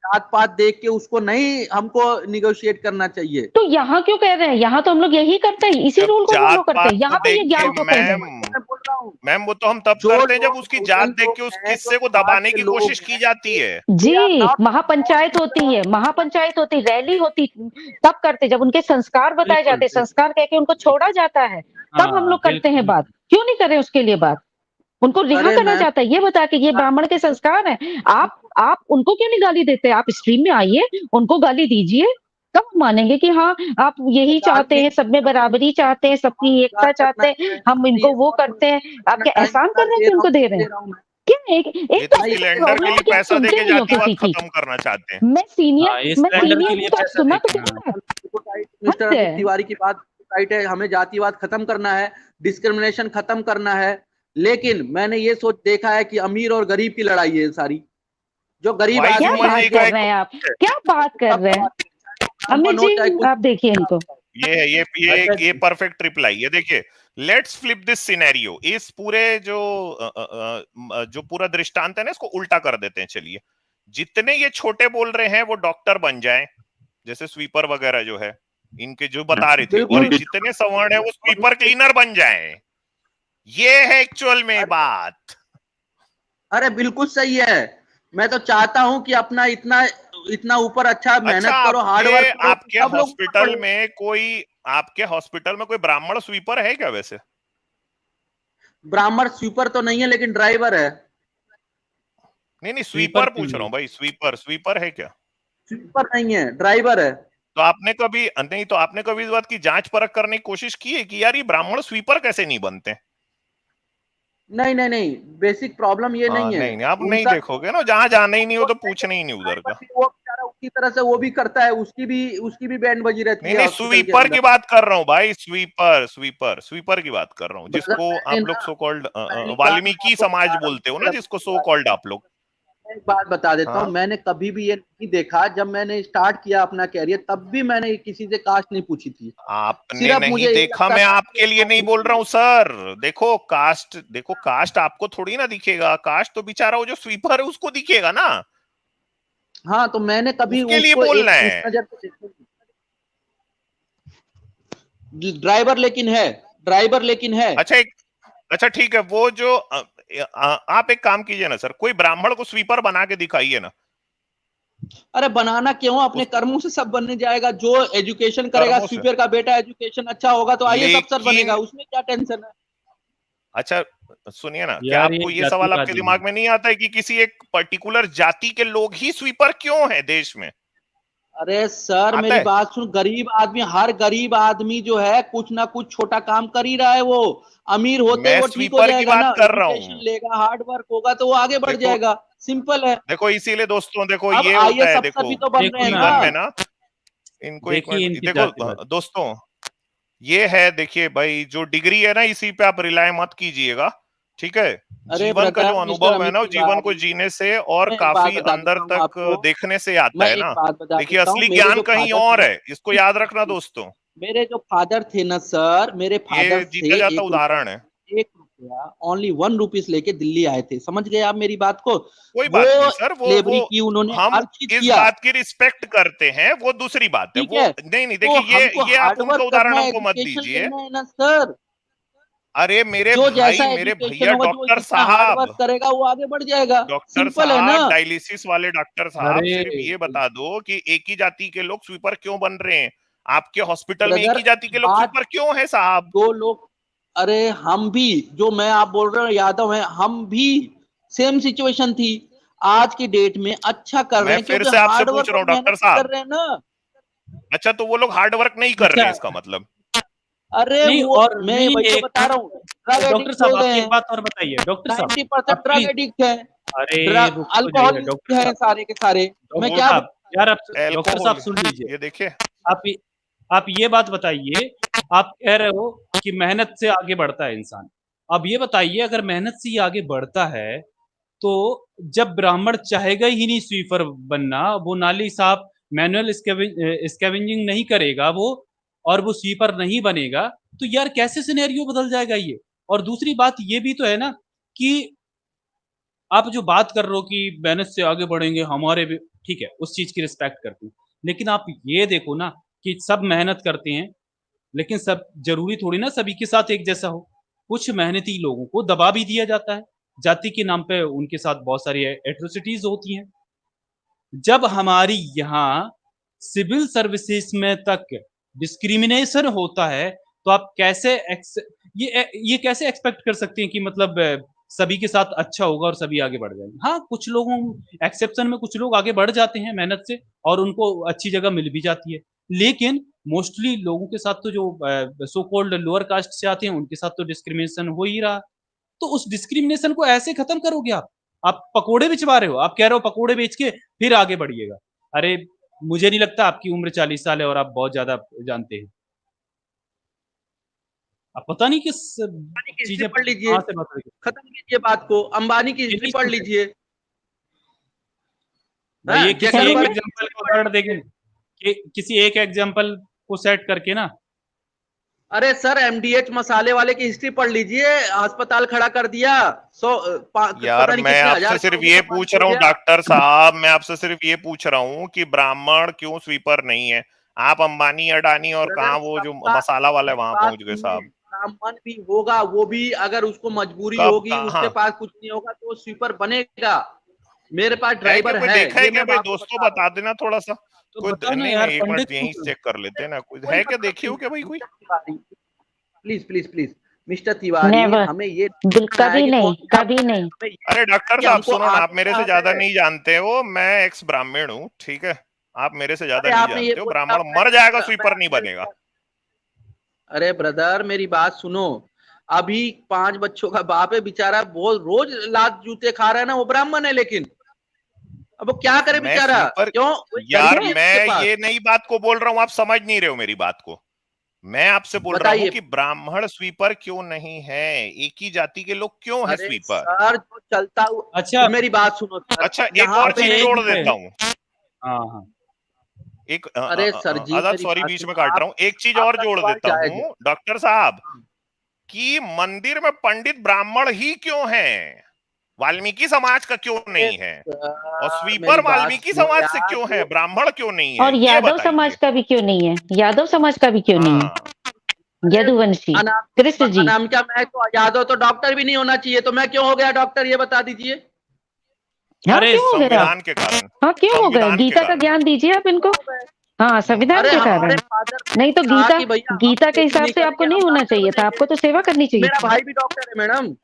जात पात देख के उसको नहीं हमको निगोशिएट करना चाहिए। तो यहाँ क्यों कह रहे हैं? यहाँ तो हम लोग यही करते हैं, इसी रूल को फॉलो करते हैं। यहाँ पे ये ज्ञान को कह रहे हैं। मैं बोल रहा हूँ मैम वो तो हम तब करते हैं जब उसकी जात देख के उस किस्से को दबाने की कोशिश की जाती है। जी, महापंचायत होती है, महापंचायत होती, रैली होती, तब करते। जब उनके संस्कार बताए जाते, संस्कार कह के उनको छोड़ा जाता है, तब हम लोग करते हैं बात। क्यों नहीं करें उसके लिए बात? उनको रिहा करना चाहता है, ये बता के ये ब्राह्मण के संस्कार हैं। आप उनको क्यों नहीं गाली देते? आप स्ट्रीम में आइए, उनको गाली दीजिए, तब हम मानेंगे कि हाँ आप यही चाहते हैं, सब में बराबरी चाहते हैं, सबकी एकता चाहते हैं, हम इनको वो करते हैं। आप क्या एहसान कर रहे हैं कि उनको दे रहे हैं? क्या एक तो सिलेंडर के लिए पैसा देके जातिवाद खत्म करना चाहते हैं। मैं सीनियर तो सुना तो मिस्टर तिवारी की बात राइट है, हमें जातिवाद खत्म करना है, डिस्क्रिमिनेशन खत्म करना है। लेकिन मैंने ये सोच देखा है कि अमीर और गरीब की लड़ाई है सारी। जो गरीब क्या बात कर रहे हैं आप? क्या बात कर रहे हैं? अमित जी आप देखिए इनको। अच्छा ये परफेक्ट रिप्लाई। ये देखिए, लेट्स फ्लिप दिस सिनेरियो। इस पूरे जो पूरा दृष्टांत है ना, इसको उल्टा कर देते हैं। चलिए, जितने ये छोटे बोल रहे हैं वो डॉक्टर बन जाएं, जैसे स्वीपर वगैरह जो है, इनके जो बता रही थी, और बिल्कुल। जितने सवर्ण है वो स्वीपर क्लीनर बन जाएं। ये है एक्चुअल में बात। अरे बिल्कुल सही है। मैं तो चाहता हूं कि अपना इतना इतना ऊपर अच्छा अच्छा, मेहनत करो, हार्ड वर्क करो, आपके सब लोग ऊपर हॉस्पिटल बढ़े। में कोई ब्राह्मण स्वीपर है क्या वैसे? ब्राह्मण स्वीपर तो नहीं है, लेकिन ड्राइवर है। नहीं, स्वीपर स्वीपर क्यों पूछ रहा नहीं? हूँ भाई, स्वीपर है क्या? स्वीपर नहीं है, ड्राइवर है। तो आपने कभी इस बात की जांच परख करने की कोशिश की है कि यार ये ब्राह्मण स्वीपर कैसे नहीं बनते? नहीं नहीं नहीं, बेसिक प्रॉब्लम ये हाँ, नहीं है नहीं, आप नहीं उनका। देखोगे ना, जहां जाना ही नहीं हो तो पूछना ही नहीं उधर ड्राइवर का। भी वो बेचारा उसी तरह से वो भी करता है, उसकी भी बैंड बजी रहती नहीं, है नहीं, हॉस्पिटल के स्वीपर अंदर। की बात कर रहा हूँ भाई, स्वीपर की बात कर रहा हूँ, ब्रदर, जिसको मैंने आप ना लोग सो कॉल्ड पहली बात मैं वाल्मीकि आपको समाज बता रहा हूँ बोलते हो ना, सर, जिसको मेरी सो बात कॉल्ड सुनिए। आप लोग। मैं एक बात बता देता हूँ, हाँ, मैंने कभी भी ये नहीं देखा, जब मैंने स्टार्ट किया अपना कैरियर तब भी मैंने किसी से कास्ट नहीं पूछी थी। आपने सिर्फ नहीं मुझे ये देखा, लगता मैं था आपके कि लिए नहीं बोल रहा हूँ सर। देखो कास्ट आपको थोड़ी ना दिखेगा, कास्ट तो बेचारा वो जो स्वीपर है उसको दिखेगा ना, हाँ, तो मैंने कभी उसके लिए उसको बोलना उस है। नजर से देखा नहीं। ड्राइवर लेकिन है। अच्छा, ठीक है, वो जो आप एक काम कीजिए ना सर, कोई ब्राह्मण को स्वीपर बना के दिखाइए ना। अरे बनाना क्यों, अपने उस कर्मों से सब बनने जाएगा। जो एजुकेशन करेगा, कर्मों से, स्वीपर का बेटा एजुकेशन अच्छा होगा तो आईएएस अफसर बनेगा, लेकिन उसमें क्या टेंशन है। अच्छा सुनिए ना, क्या यार ये आपको ये सवाल आपके जातिवादी है। दिमाग में नहीं आता है कि किसी एक पर्टिकुलर जाति के लोग ही स्वीपर क्यों है देश में? अरे सर, आता मेरी है? बात सुन। हर गरीब आदमी जो है कुछ ना कुछ छोटा काम कर ही रहा है। वो अमीर होते ही मैं वो ठीक हो स्वीपर की जाएगा बात ना? कर रहा एजुकेशन हूं। लेगा, हार्ड वर्क होगा तो वो आगे बढ़ देखो जाएगा। सिंपल है। देखो इसीलिए दोस्तों, देखो अब ये होता आईएएस है, अफसर देखो भी तो बन रहे देखो हैं ना, ना। जीवन में ना, इनको एक देखिए मिनट इनकी देखो जातिवाद। दोस्तों, ये है, देखिए भाई, जो डिग्री है ना, इसी पे आप रिलाय मत कीजिएगा, ठीक है? अरे जीवन का जो ब्रदर, मिस्टर अनुभव है अमित ना, वो जीवन को तिवारी, जीने से और मैं एक बात काफी बता अंदर देता हूँ तक आपको। देखने से आता मैं है एक ना। बात बता देखिए, देता हूँ। असली मेरे ज्ञान जो कहीं फादर थे और ना, है, इसको याद रखना दोस्तों। मेरे जो फादर थे ना सर, मेरे फादर ये से जीता जाता 1 रुपया, उदाहरण है। 1 रुपया, ओनली 1 रुपीज लेके दिल्ली आए थे। समझ गए आप मेरी बात को? कोई वो बात नहीं सर, वो लेबरी की, उन्होंने हम हर चीज इस किया। बात की रिस्पेक्ट करते हैं, वो दूसरी बात है। ठीक वो है, नहीं, नहीं, तो देखिए, हमको ये आप हार्ड उनका वर्क उदाहरण करना है, हमको मत एजुकेशन दीजिए। लेना है ना सर। अरे मेरे जो भाई, जैसा मेरे एजुकेशन भैया होगा, जो डॉक्टर जितना हार्ड वर्क साहब, करेगा वो आगे बढ़ जाएगा। सिंपल है ना। डायलिसिस वाले डॉक्टर साहब, अरे सिर्फ ये बता दो कि एक ही जाति के लोग स्वीपर क्यों बन रहे हैं? आपके हॉस्पिटल में एक ब्रदर, ही जाति के लोग बात स्वीपर क्यों है साहब? दो लोग। अरे हम भी, जो मैं आप बोल रहे हो यादव हैं, हम भी सेम सिचुएशन थी। आज की डेट में अच्छा कर रहे मैं हैं फिर क्योंकि से आपसे हार्ड पूछ वर्क रहा और हूँ डॉक्टर मेहनत से कर साहब। रहे हैं ना। अच्छा, तो वो लोग हार्ड वर्क नहीं कर रहे अच्छा, हैं, इसका मतलब? अरे नहीं वो, और मैं नहीं, वही तो एक बता रहा हूँ। ड्रग डॉक्टर एडिक्ट साहब लोग आप हैं। एक बात और बताइए, डॉक्टर साहब 90% आप ड्रग प्लीज। एडिक्ट है। अरे ड्रग रुक तो जाइए अल्कोहलिस्ट डॉक्टर हैं साहब। सारे के सारे। मैं डॉक्टर क्या साहब यार, आप डॉक्टर साहब एल्कोहल, सुन लीजिए। ये देखिए। आप आप ये बात बताइए, आप कह रहे हो कि मेहनत से आगे बढ़ता है इंसान। अब ये बताइए, अगर मेहनत से ही आगे बढ़ता है तो जब ब्राह्मण चाहेगा ही नहीं स्वीपर बनना, वो नाली साफ मैनुअल स्कैवेंजिंग नहीं करेगा वो, और वो स्वीपर नहीं बनेगा, तो यार कैसे सिनेरियो बदल जाएगा ये। और दूसरी बात ये भी तो है ना कि आप जो बात कर रहे हो कि मेहनत से आगे बढ़ेंगे हमारे भी, ठीक है, उस चीज की रिस्पेक्ट करती हूँ। लेकिन आप ये देखो ना कि सब मेहनत करते हैं, लेकिन सब जरूरी थोड़ी ना सभी के साथ एक जैसा हो। कुछ मेहनती लोगों को दबा भी दिया जाता है, जाति के नाम पे उनके साथ बहुत सारी एट्रोसिटीज होती हैं। जब हमारी यहाँ सिविल सर्विसेज में तक डिस्क्रिमिनेशन होता है, तो आप कैसे ये कैसे एक्सपेक्ट कर सकते हैं कि मतलब सभी के साथ अच्छा होगा और सभी आगे बढ़ जाएंगे। हाँ, कुछ लोगों एक्सेप्शन में कुछ लोग आगे बढ़ जाते हैं मेहनत से, और उनको अच्छी जगह मिल भी जाती है। लेकिन मोस्टली लोगों के साथ तो जो सो कॉल्ड लोअर कास्ट से आते हैं, उनके साथ तो डिस्क्रिमिनेशन हो ही रहा। तो उस डिस्क्रिमिनेशन को ऐसे खत्म करोगे आप पकोड़े बेचवा रहे हो, आप कह रहे हो पकोड़े बेच के फिर आगे बढ़िएगा। अरे मुझे नहीं लगता, आपकी उम्र 40 साल है और आप बहुत ज्यादा जानते हैं। आप पता नहीं किस अंबानी की हिस्ट्री चीजें पढ़ लीजिए, कहां से बात रही। खत्म कीजिए बात को। अंबानी की ये हिस्ट्री नहीं पढ़ सुनते लीजिए। भाई, ये किसी जैकबर्ग एक की पढ़ेंगे। एग्जांपल हिस्ट्री को पढ़ उदाहरण देंगे लीजिए। कि किसी एक एग्जांपल को सेट करके ना अरे सर एमडीएच मसाले वाले की हिस्ट्री पढ़ लीजिए, अस्पताल खड़ा कर दिया। यार पता नहीं मैं कितने आपसे हजार सिर्फ करोड़ ये का फंड पूछ हो रहा हूँ गया। डॉक्टर साहब, मैं आपसे सिर्फ ये पूछ रहा हूँ कि ब्राह्मण क्यों स्वीपर नहीं है? आप अंबानी अडानी और ब्रदर कहाँ वो जो सबका मसाला वाला है मेरी वहां बात पहुंच गए सुनिए, साहब। ब्राह्मण भी होगा, वो भी अगर उसको मजबूरी कब होगी, उसके कहाँ पास कुछ नहीं होगा तो वो स्वीपर बनेगा। मेरे पास है क्या? ड्राइवर कोई है, देखा है ये क्या मैं भाई? आपको दोस्तों बता रहा बता हूँ। देना थोड़ा सा। तो कोई बताओ ना नहीं यार, नहीं, एक मिनट पंडित यहीं क्यों? चेक कर लेते हैं ना, कोई कोई है क्या? मतलब देखी नहीं। हो क्या भाई कोई? Mister Tiwari, please please please, mister Tiwari, never, हमें ये देखना है कभी कि नहीं, कौन सा कभी है, नहीं। हमें ये अरे देखना है डॉक्टर कि साहब हमको सुनो ना, आप आगे मेरे क्या से ज्यादा है। नहीं जानते हो, मैं एक्स ब्राह्मण हूँ, ठीक है? आप मेरे से ज्यादा अरे नहीं आपने ये जानते हो, बोला ब्राह्मण मर जाएगा स्वीपर नहीं बनेगा। अरे ब्रदर मेरी बात सुनो, अभी 5 बच्चों का बाप है बेचारा, वो रोज लात जूते खा रहा है ना, वो ब्राह्मण है, लेकिन अब वो क्या करे मैं बेचारा, स्वीपर, क्यों वही यार गरीबी है उसके मैं पास। ये नई बात को बोल रहा हूँ, आप समझ नहीं रहे हो मेरी बात को। मैं आपसे बोल रहा हूँ बताइए। कि ब्राह्मण स्वीपर क्यों नहीं है, एक ही जाति के लोग क्यों है अरे स्वीपर? सर जो चलता हुआ, अच्छा, मेरी बात सुनो सर, अच्छा एक यहाँ और अच्छा पे चीज एक जोड़ मिनट। देता हूँ। हाँ हाँ। एक अरे सर जी आजाद, मेरी सॉरी बात बीच में सुनो, काट आप रहा हूँ, एक चीज और आपका जोड़ सवाल देता जायज है। हूँ डॉक्टर साहब, कि मंदिर में पंडित ब्राह्मण ही क्यों हैं? वाल्मीकि समाज का क्यों अरे नहीं है? और सर मेरी स्वीपर बात वाल्मीकि सुनो समाज से यार, क्यों है, जो ब्राह्मण क्यों नहीं है, और ये यादव समाज बताइए। का भी क्यों नहीं है? यादव समाज का भी क्यों नहीं है? हाँ अरे यदुवंशी, अनामिका कृष्ण जी। अनामिका, मैं तो यादव तो डॉक्टर भी नहीं होना चाहिए, तो मैं क्यों हो गया डॉक्टर, ये बता दीजिए। हाँ, अरे क्यों हो गए आप? संविधान के कारण, हाँ, क्यों हो गए? संविधान के गीता का कारण। ज्ञान दीजिए आप इनको। क्यों हो गए? हाँ, संविधान अरे के हमारे कारण। फादर ने नहीं तो कहा गीता, कि भैया हम गीता के खेती हिसाब नहीं से आपको करेंगे, नहीं हम होना डॉक्टर चाहिए था, बनेंगे। आपको तो सेवा करनी चाहिए मेरा थी। भाई भी डॉक्टर है मैडम,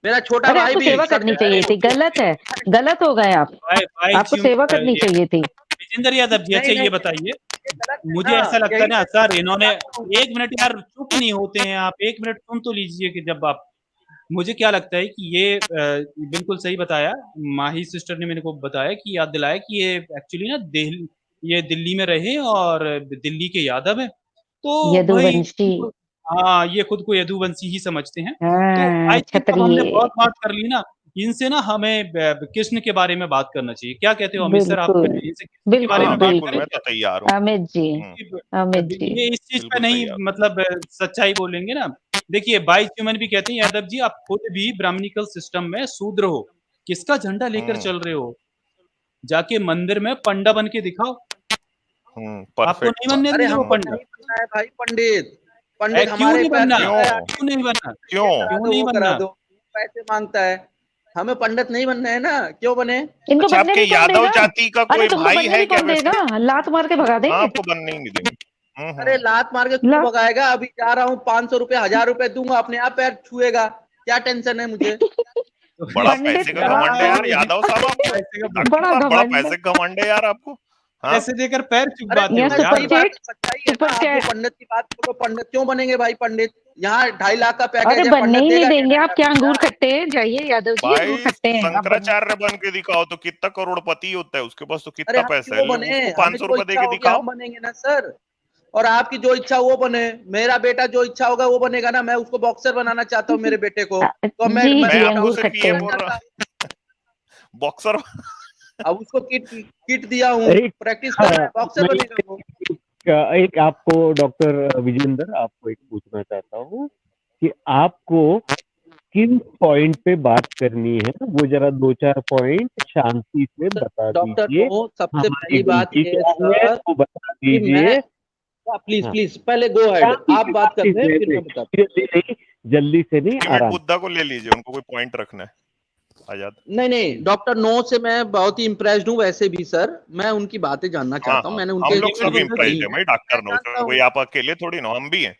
मेरा छोटा अरे भाई आपको भी सेवा करनी चाहिए सर्जरी। थी, गलत है, गलत हो गए आप। भाई आपको सेवा करनी ये चाहिए थी। विजेंद्र यादव जी, नहीं अच्छा नहीं ये नहीं, बताइए, ये गलत है मुझे ना, ऐसा लगता है यही ना मैं सर, इन्होंने चाहता हूँ। 1 मिनट यार चुप नहीं होते हैं आप, 1 मिनट सुन तो लीजिए कि जब आप, मुझे क्या लगता है कि ये बिल्कुल सही बताया, माही सिस्टर ने मेरे को बताया कि याद दिलाया कि ये एक्चुअली ना दिल्ली, ये दिल्ली में रहे और दिल्ली के यादव हैं, तो भाई यदुवंशी। हाँ, ये खुद को यदुवंशी ही समझते हैं। तो हाँ, आई थिंक अब हमने क्षत्रिय। बहुत बात कर ली ना, इनसे ना हमें कृष्ण के बारे में बात करना चाहिए। क्या कहते हो अमित सर, आप बिल्कुल, इनसे कृष्ण के बारे बिल्कुल, में हाँ बात बिल्कुल, करें मैं बिल्कुल। तो क्या? तैयार हूँ। अमित जी, हम्म, अमित जी। ये इस चीज पे बिल्कुल नहीं तैयार। मतलब सच्चाई बोलेंगे ना। देखिए बाइस ह्यूमन भी कहते हैं यादव जी, आप खुद भी ब्राह्मणिकल सिस्टम में शूद्र हो, किसका झंडा लेकर चल रहे हो? जाके मंदिर में पंडा बन के दिखाओ। आपको परफेक्ट नहीं बात। बनने अरे देंगे वो हमको पंडा। नहीं बनना है भाई पंडित, पंडित क्यों हमारे नहीं पैर बनना? छूता है, क्यों? क्यों नहीं बनना? क्यों? ये करा क्यों दो नहीं वो करा बनना? दो, पैसे मांगता है। हमें पंडित नहीं बनना है ना, क्यों बने। इनको अच्छा, बनने आपके भी कौन यादव देगा? जाति का अरे कोई तुमको भाई बनने है भी क्या कौन वैसे? देगा? लात मार के भगा हाँ, देंगे। आपको बनने ही नहीं देंगे। अरे लात मार के क्यों ला भगाएगा, अभी जा रहा हूँ 500 रुपए 1000 रुपए दूंगा, अपने आप पैर छुएगा, क्या टेंशन है मुझे। बड़ा पंडित पैसे का घमंड है यार हाँ, यादव साहब आपको। पैसे का डॉक्टर बड़ा साहब, बड़ा घमंड। पैसे का घमंड है यार आपको। हाँ, पैसे देकर पैर अरे चुकवाते यहाँ हो सुपर यार। सही बात चैट, है, सच्चाई है ना, सुपर आप जो चैट। पंडित की बात करो, पंडित क्यों बनेंगे भाई पंडित, यहाँ 2.5 लाख का अरे पैकेज है, बनने पंडित ही नहीं देगा देंगे, आप क्या क्या। अंगूर खट्टे हैं? जाइए यादव जी, अंगूर भाई खट्टे हैं आप बनने। शंकराचार्य बन के दिखाओ तो कितना करोड़पति होता है, उसके पास तो अरे कितना हम पैसा क्यों है, बने, उसको हमें 500 जो रुपए दे इच्छा के होगी दिखाओ। हम बनेंगे ना सर, और आपकी जो इच्छा वो बने, मेरा बेटा जो इच्छा होगा वो बनेगा ना, मैं उसको बॉक्सर बनाना चाहता हूँ मेरे बेटे को, तो अब जी मैं जी, मैं क्या आपको अंगूर सिर्फ खट्टे ये बन हैं। बोल जाता। रहा बॉक्सर। अब उसको किट किट दिया हूँ, एक प्रैक्टिस कर रहा हाँ, है, बॉक्सर मैं बनेगा वो। एक आपको डॉक्टर विजेंद्र आपको एक पूछना चाहता हूँ कि आपको किन पॉइंट पे बात करनी है, वो जरा 2-4 पॉइंट शांति से बता डॉक्टर दीजिए। नो, सबसे हमारी पहली बात गलती ये है क्या है सर वो बता कि मैं, दीजिए। प्लीज हाँ, प्लीज पहले गो अहेड, शांति आप से बात कर शांति रहे हैं से फिर नहीं, मैं बताता जल्दी से नहीं, अल्टीमेट आराम। बुद्धा को ले लीजिए, उनको कोई पॉइंट रखना है। आजाद। हूँ। नहीं नहीं, डॉक्टर नो से मैं बहुत ही इम्प्रेस्ड हूँ, वैसे भी सर मैं उनकी बातें जानना हाँ चाहता हूँ, हाँ, मैंने हम उनके लोग सब सीरीज बुद्धा जी, पढ़ी इम्प्रेस्ड है हैं, भाई, मैं डॉक्टर नो जानता से हूँ। कोई आप अकेले थोड़ी ना, हम भी हैं।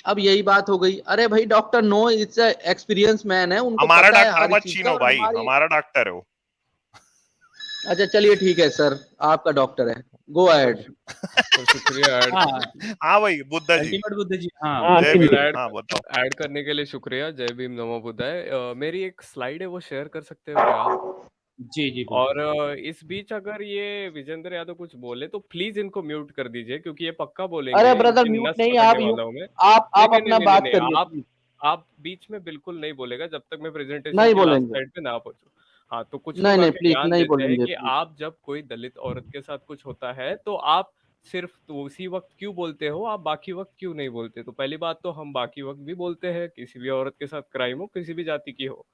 अब यही बात हो गई, अरे भाई doctor no it's experience man है, उनको हमारा पता है डॉक्टर हर मत चीज का, छीनो और भाई, हमारी। हमारा डॉक्टर है वो। अच्छा चलिए ठीक है सर, आपका डॉक्टर है, गो सर अहेड। सर शुक्रिया ऐड हाँ, हाँ भाई बुद्धा जी। अल्टीमेट बुद्ध जी, हाँ। हाँ जय नहीं भीम, नहीं, ऐड हाँ बताओ। ऐड करने के लिए शुक्रिया। जय भीम नमो बुद्धाय। मेरी एक स्लाइड है, वो शेयर कर सकते हो क्या आप? जी जी और बिल्कुल। इस बीच अगर ये विजेंद्र यादव कुछ बोले तो प्लीज इनको म्यूट कर दीजिए, क्योंकि ये पक्का अरे बोलेंगे, ब्रदर इनकी म्यूट नस नहीं, पकड़ने आप वाला हूँ मैं। आप नहीं नहीं अपना नहीं नहीं बात नहीं, करिए प्लीज। आप बीच में बिल्कुल नहीं बोलेगा जब तक मैं प्रेजेंटेशन नहीं की लास्ट बोलेंगे, स्लाइड पे ना पहुंचूं। हाँ, तो कुछ नहीं लोग नहीं आके प्लीज ज्ञान नहीं देते हैं बोलेंगे कि प्लीज। आप जब कोई दलित औरत के साथ कुछ होता है तो आप सिर्फ तो उसी वक्त क्यों बोलते हो, आप बाकी वक्त क्यों नहीं बोलते? तो पहली बात तो हम बाकी वक्त भी बोलते हैं, किसी भी औरत के साथ क्राइम हो, किसी भी जाति की हो।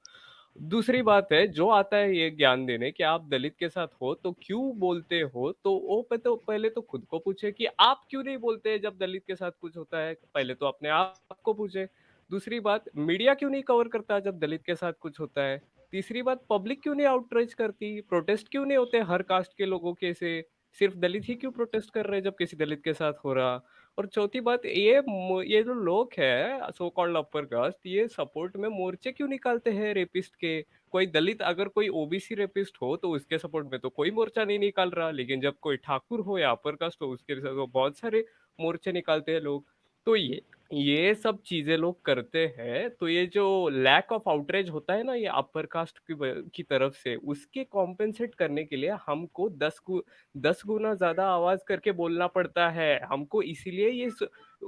दूसरी बात है, जो आता है ये ज्ञान देने कि आप दलित के साथ हो तो क्यों बोलते हो, तो वो तो पहले तो खुद को पूछे कि आप क्यों नहीं बोलते जब दलित के साथ कुछ होता है। पहले तो अपने आप को पूछे। दूसरी बात, मीडिया क्यों नहीं कवर करता जब दलित के साथ कुछ होता है। तीसरी बात, पब्लिक क्यों नहीं आउटरीच करती, प्रोटेस्ट क्यों नहीं होते हर कास्ट के लोगों के से, सिर्फ दलित ही क्यों प्रोटेस्ट कर रहे हैं जब किसी दलित के साथ हो रहा। और चौथी बात, ये जो लोग हैं सो कॉल्ड अपर कास्ट, ये सपोर्ट में मोर्चे क्यों निकालते हैं रेपिस्ट के। कोई दलित अगर कोई ओबीसी रेपिस्ट हो तो उसके सपोर्ट में तो कोई मोर्चा नहीं निकाल रहा, लेकिन जब कोई ठाकुर हो या अपर कास्ट हो उसके साथ तो बहुत सारे मोर्चे निकालते हैं लोग। तो ये सब चीजें लोग करते हैं, तो ये जो लैक ऑफ आउटरीच होता है ना ये अपर कास्ट की तरफ से, उसके कॉम्पेंसेट करने के लिए हमको 10 गुना ज्यादा आवाज करके बोलना पड़ता है। हमको इसीलिए ये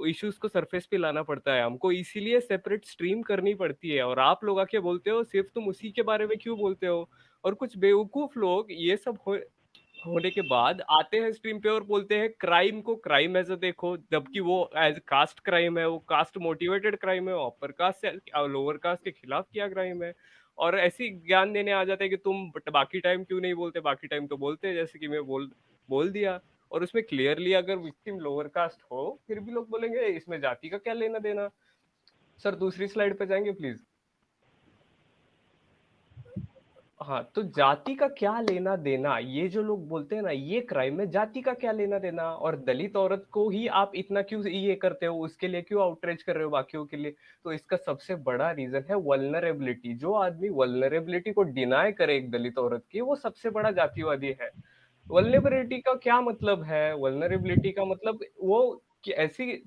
इश्यूज को सरफेस पे लाना पड़ता है, हमको इसीलिए सेपरेट स्ट्रीम करनी पड़ती है। और आप लोग आके बोलते हो सिर्फ तुम उसी के बारे में क्यों बोलते हो। और कुछ बेवकूफ लोग ये सब होने के बाद आते हैं स्ट्रीम पे और बोलते हैं क्राइम को क्राइम एज देखो, जबकि वो एज कास्ट क्राइम है, वो कास्ट मोटिवेटेड क्राइम है, अपर कास्ट से लोअर कास्ट के खिलाफ किया क्राइम है। और ऐसी ज्ञान देने आ जाते हैं कि तुम बाकी टाइम क्यों नहीं बोलते, बाकी टाइम तो बोलते हैं, जैसे कि मैं बोल दिया। और उसमें क्लियरली अगर विक्टिम लोअर कास्ट हो फिर भी लोग बोलेंगे इसमें जाति का क्या लेना देना। सर दूसरी स्लाइड पे जाएंगे प्लीज। हाँ, तो जाति का क्या लेना देना, ये जो लोग बोलते हैं ना ये क्राइम है, जाति का क्या लेना देना। और दलित औरत को ही आप इतना क्यों ये करते हो, उसके लिए क्यों आउटरीच कर रहे हो बाकियों के लिए। तो इसका सबसे बड़ा रीजन है वल्नरेबिलिटी। जो आदमी वल्नरेबिलिटी को डिनाय करे एक दलित औरत की, वो सबसे बड़ा जातिवादी है। वल्नरेबिलिटी का क्या मतलब है, वल्नरेबिलिटी का मतलब वो कि ऐसी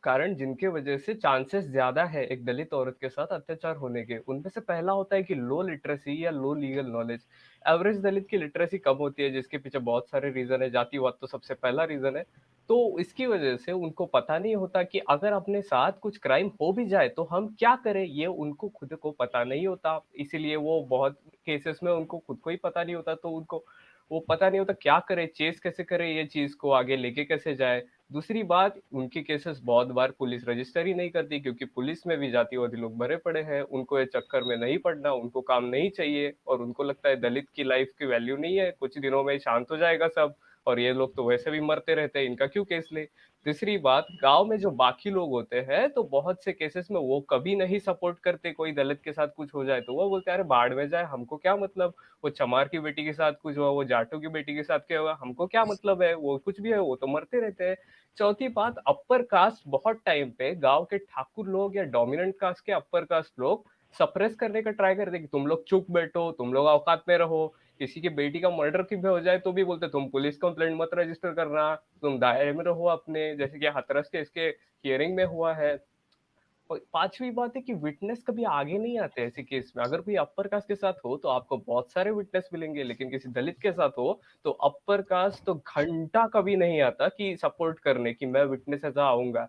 कारण जिनके वजह से चांसेस ज्यादा है एक दलित औरत के साथ अत्याचार होने के। उनमें से पहला होता है कि लो लिटरेसी या लो लीगल नॉलेज। एवरेज दलित की लिटरेसी कम होती है, जिसके पीछे बहुत सारे रीजन है, जातिवाद तो सबसे पहला रीजन है। तो इसकी वजह से उनको पता नहीं होता कि अगर अपने साथ कुछ क्राइम हो भी जाए तो हम क्या करें, ये उनको खुद को पता नहीं होता। इसीलिए वो बहुत केसेस में उनको खुद को ही पता नहीं होता, तो उनको वो पता नहीं होता क्या करे, चेस कैसे करे, ये चीज को आगे लेके कैसे जाए। दूसरी बात, उनके केसेस बहुत बार पुलिस रजिस्टर ही नहीं करती, क्योंकि पुलिस में भी जातिवादी लोग भरे पड़े हैं। उनको ये चक्कर में नहीं पड़ना, उनको काम नहीं चाहिए, और उनको लगता है दलित की लाइफ की वैल्यू नहीं है, कुछ दिनों में शांत हो जाएगा सब, और ये लोग तो वैसे भी मरते रहते हैं, इनका क्यों केस ले। तीसरी बात, गांव में जो बाकी लोग होते हैं तो बहुत से केसेस में वो कभी नहीं सपोर्ट करते, कोई दलित के साथ कुछ हो जाए तो वो बोलते हैं अरे बाढ़ में जाए, हमको क्या मतलब, वो चमार की बेटी के साथ कुछ हुआ, वो जाटू की बेटी के साथ क्या हुआ, हमको क्या मतलब है, वो कुछ भी है, वो तो मरते रहते हैं। चौथी बात, अपर कास्ट बहुत टाइम पे गांव के ठाकुर लोग या डोमिनेंट कास्ट के अपर कास्ट लोग सप्रेस करने का ट्राई करते कि तुम लोग चुप बैठो, तुम लोग औकात में रहो। किसी की बेटी का मर्डर की भी हो जाए तो भी बोलते तुम पुलिस कंप्लेंट मत रजिस्टर करना, तुम दायरे में रहो अपने, जैसे कि हाथरस के इसके हियरिंग में हुआ है। और पांचवी बात है कि विटनेस कभी आगे नहीं आते ऐसे केस में। अगर कोई अपर कास्ट के साथ हो तो आपको बहुत सारे विटनेस मिलेंगे, लेकिन किसी दलित के साथ हो तो अपर कास्ट तो घंटा कभी नहीं आता कि सपोर्ट करने की मैं विटनेस ऐसा आऊंगा।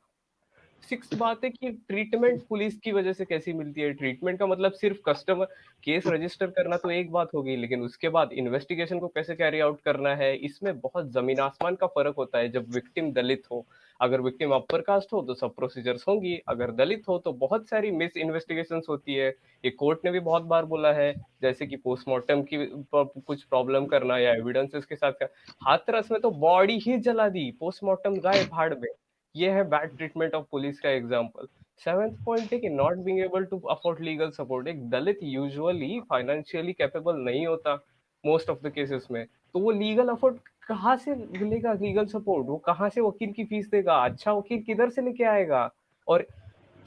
सिक्स बात है कि ट्रीटमेंट पुलिस की वजह से कैसी मिलती है। ट्रीटमेंट का मतलब सिर्फ कस्टमर केस रजिस्टर करना तो एक बात होगी, लेकिन उसके बाद इन्वेस्टिगेशन को कैसे कैरी आउट करना है, इसमें बहुत जमीन आसमान का फर्क होता है जब विक्टिम दलित हो। अगर विक्टिम अपर कास्ट हो तो सब प्रोसीजर्स होंगी, अगर दलित हो तो बहुत सारी मिस इन्वेस्टिगेशन होती है। ये कोर्ट ने भी बहुत बार बोला है, जैसे कि पोस्टमार्टम की कुछ प्रॉब्लम करना या एविडेंसेस के साथ हाथरस में तो बॉडी ही जला दी, पोस्टमार्टम गाय भाड़ में। ये है बैड ट्रीटमेंट ऑफ पुलिस का एग्जांपल। सेवेंथ पॉइंट है कि not being able to afford legal support. एक दलित यूजुअली फाइनेंशियली कैपेबल नहीं होता मोस्ट ऑफ द केसेस में, तो वो लीगल अफोर्ड कहाँ से मिलेगा, लीगल सपोर्ट वो कहाँ से वकील की फीस देगा, अच्छा वकील किधर से लेके आएगा। और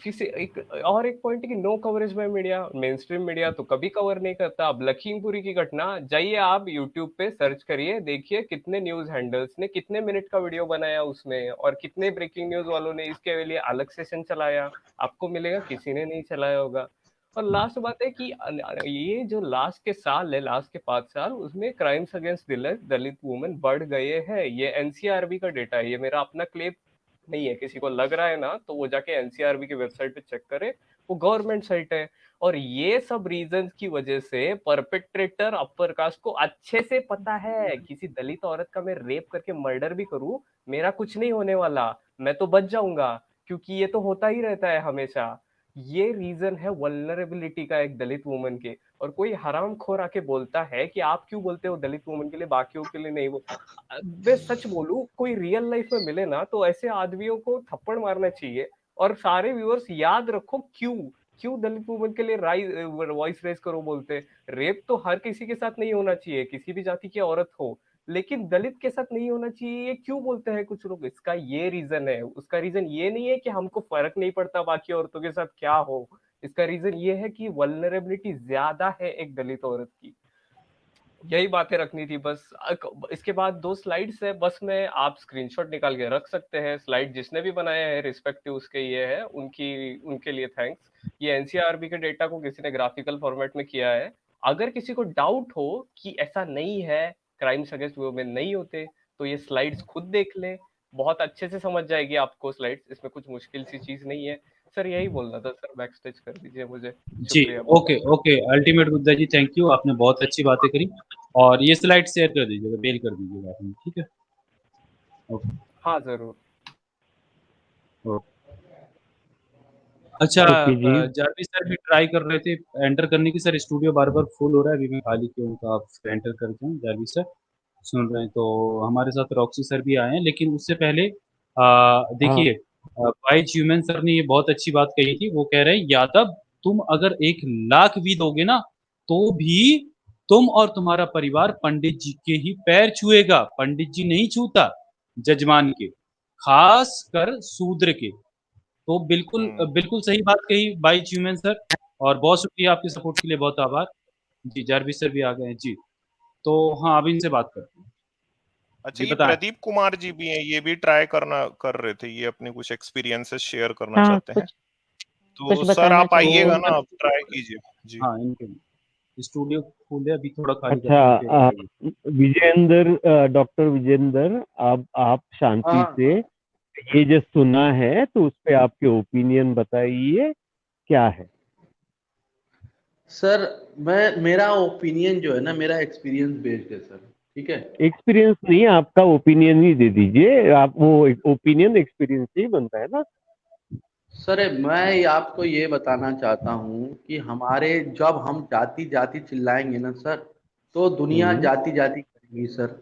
फिर से एक पॉइंट है कि no coverage by media. Mainstream media तो कभी कवर नहीं करता। अब लखीमपुरी की घटना, जाइए आप यूट्यूब पे सर्च करिए, देखिए कितने न्यूज हैंडल्स ने कितने मिनट का वीडियो बनाया उसमें, और कितने ब्रेकिंग न्यूज वालों ने इसके लिए अलग सेशन चलाया, आपको मिलेगा किसी ने नहीं चलाया होगा। और लास्ट बात है कि ये जो लास्ट के साल है, लास्ट के 5 साल, उसमें क्राइम्स अगेंस्ट दलित वुमेन बढ़ गए हैं। ये एनसीआरबी का डेटा है, ये मेरा अपना क्लेम नहीं है। किसी को लग रहा है ना तो वो जाके एनसीआरबी की वेबसाइट पे चेक करे, वो गवर्नमेंट साइट है। और ये सब रीजंस की वजह से परपेट्रेटर अपर कास्ट को अच्छे से पता है, किसी दलित औरत का मैं रेप करके मर्डर भी करूं, मेरा कुछ नहीं होने वाला, मैं तो बच जाऊंगा, क्योंकि ये तो होता ही रहता है हमेशा। ये रीजन है वल्नरेबिलिटी का एक दलित वुमन के। और कोई हरामखोर आके बोलता है कि आप क्यों बोलते हो दलित वुमन के लिए, बाकियों के लिए नहीं। वो मैं सच बोलूं, कोई रियल लाइफ में मिले ना तो ऐसे आदमियों को थप्पड़ मारना चाहिए। और सारे व्यूअर्स याद रखो, क्यों दलित वुमन के लिए वॉइस रेज करो बोलते। रेप तो हर किसी के साथ नहीं होना चाहिए, किसी भी जाति की औरत हो, लेकिन दलित के साथ नहीं होना चाहिए, ये क्यों बोलते हैं कुछ लोग। इसका ये रीजन है। उसका रीजन ये नहीं है कि हमको फर्क नहीं पड़ता बाकी औरतों के साथ क्या हो। इसका रीजन ये है कि वल्नरेबिलिटी ज्यादा है एक दलित औरत की। यही बातें रखनी थी बस। इसके बाद 2 स्लाइड्स है बस में, आप स्क्रीनशॉट निकाल के रख सकते हैं। स्लाइड जिसने भी बनाया है रिस्पेक्टिव उसके ये है, उनके लिए थैंक्स। ये एनसीआरबी के डेटा को किसी ने ग्राफिकल फॉर्मेट में किया है। अगर किसी को डाउट हो कि ऐसा नहीं है, क्राइम्स अगेंस्ट वुमेन नहीं होते, तो ये स्लाइड्स खुद देख ले, बहुत अच्छे से समझ जाएगी आपको स्लाइड्स। इसमें कुछ मुश्किल सी चीज नहीं है। सर यही बोलना था सर, बैक स्टेज कर दीजिए मुझे। जी शुक्रिया। Okay ultimate Buddha ji, thank you, आपने बहुत अच्छी बातें करी। और ये स्लाइड शेयर कर दीजिएगा, मेल कर दीजिएगा आपने, ठीक है? ओके। हाँ जरूर। अच्छा ओके जी। जारवी सर भी ट्राई कर रहे थे एंटर करने की। सर स्टूडियो बार बार फुल हो रहा है, अभी मैं खाली क्यों, तो आप एंटर करते हैं। जारवी सर सुन रहे हैं तो हमारे साथ रॉक्सी सर भी आए हैं, लेकिन उससे पहले देखिए भाई च्यूमन सर ने ये बहुत अच्छी बात कही थी। वो कह रहे हैं यादव तुम अगर 1 लाख भी दोगे ना तो भी तुम और तुम्हारा परिवार पंडित जी के ही पैर छुएगा, पंडित जी नहीं छूता जजमान के, खास कर शूद्र के। तो बिल्कुल सही बात कही भाई च्यूमन सर, और बहुत शुक्रिया आपके सपोर्ट के लिए, बहुत आभार जी। जारवी सर भी आ गए हैं जी, तो हाँ अब इनसे बात करते हैं। अच्छा, ये प्रदीप कुमार जी भी हैं, ये भी ट्राई कर रहे थे, ये अपने कुछ एक्सपीरियंसेस शेयर करना चाहते हैं। तो सर आप आइएगा ना, आप ट्राई कीजिए जी। हाँ इनके स्टूडियो खोले अभी थोड़ा खाली। अच्छा विजेंद्र, डॉक्टर विजेंद्र, आप शांति से ये जो सुना है तो उस पे आपके ओपिनियन बताइए क्या है। सर मेरा ओपिनियन जो है ना, मेरा एक्सपीरियंस बेस्ड है सर, ठीक है? एक्सपीरियंस नहीं, आपका ओपिनियन ही दे दीजिए। आप वो ओपिनियन एक्सपीरियंस ही बनता है ना। सर मैं आपको ये बताना चाहता हूँ कि हमारे जब हम जाति जाति चिल्लाएंगे ना सर, तो दुनिया जाति जाति करेगी सर।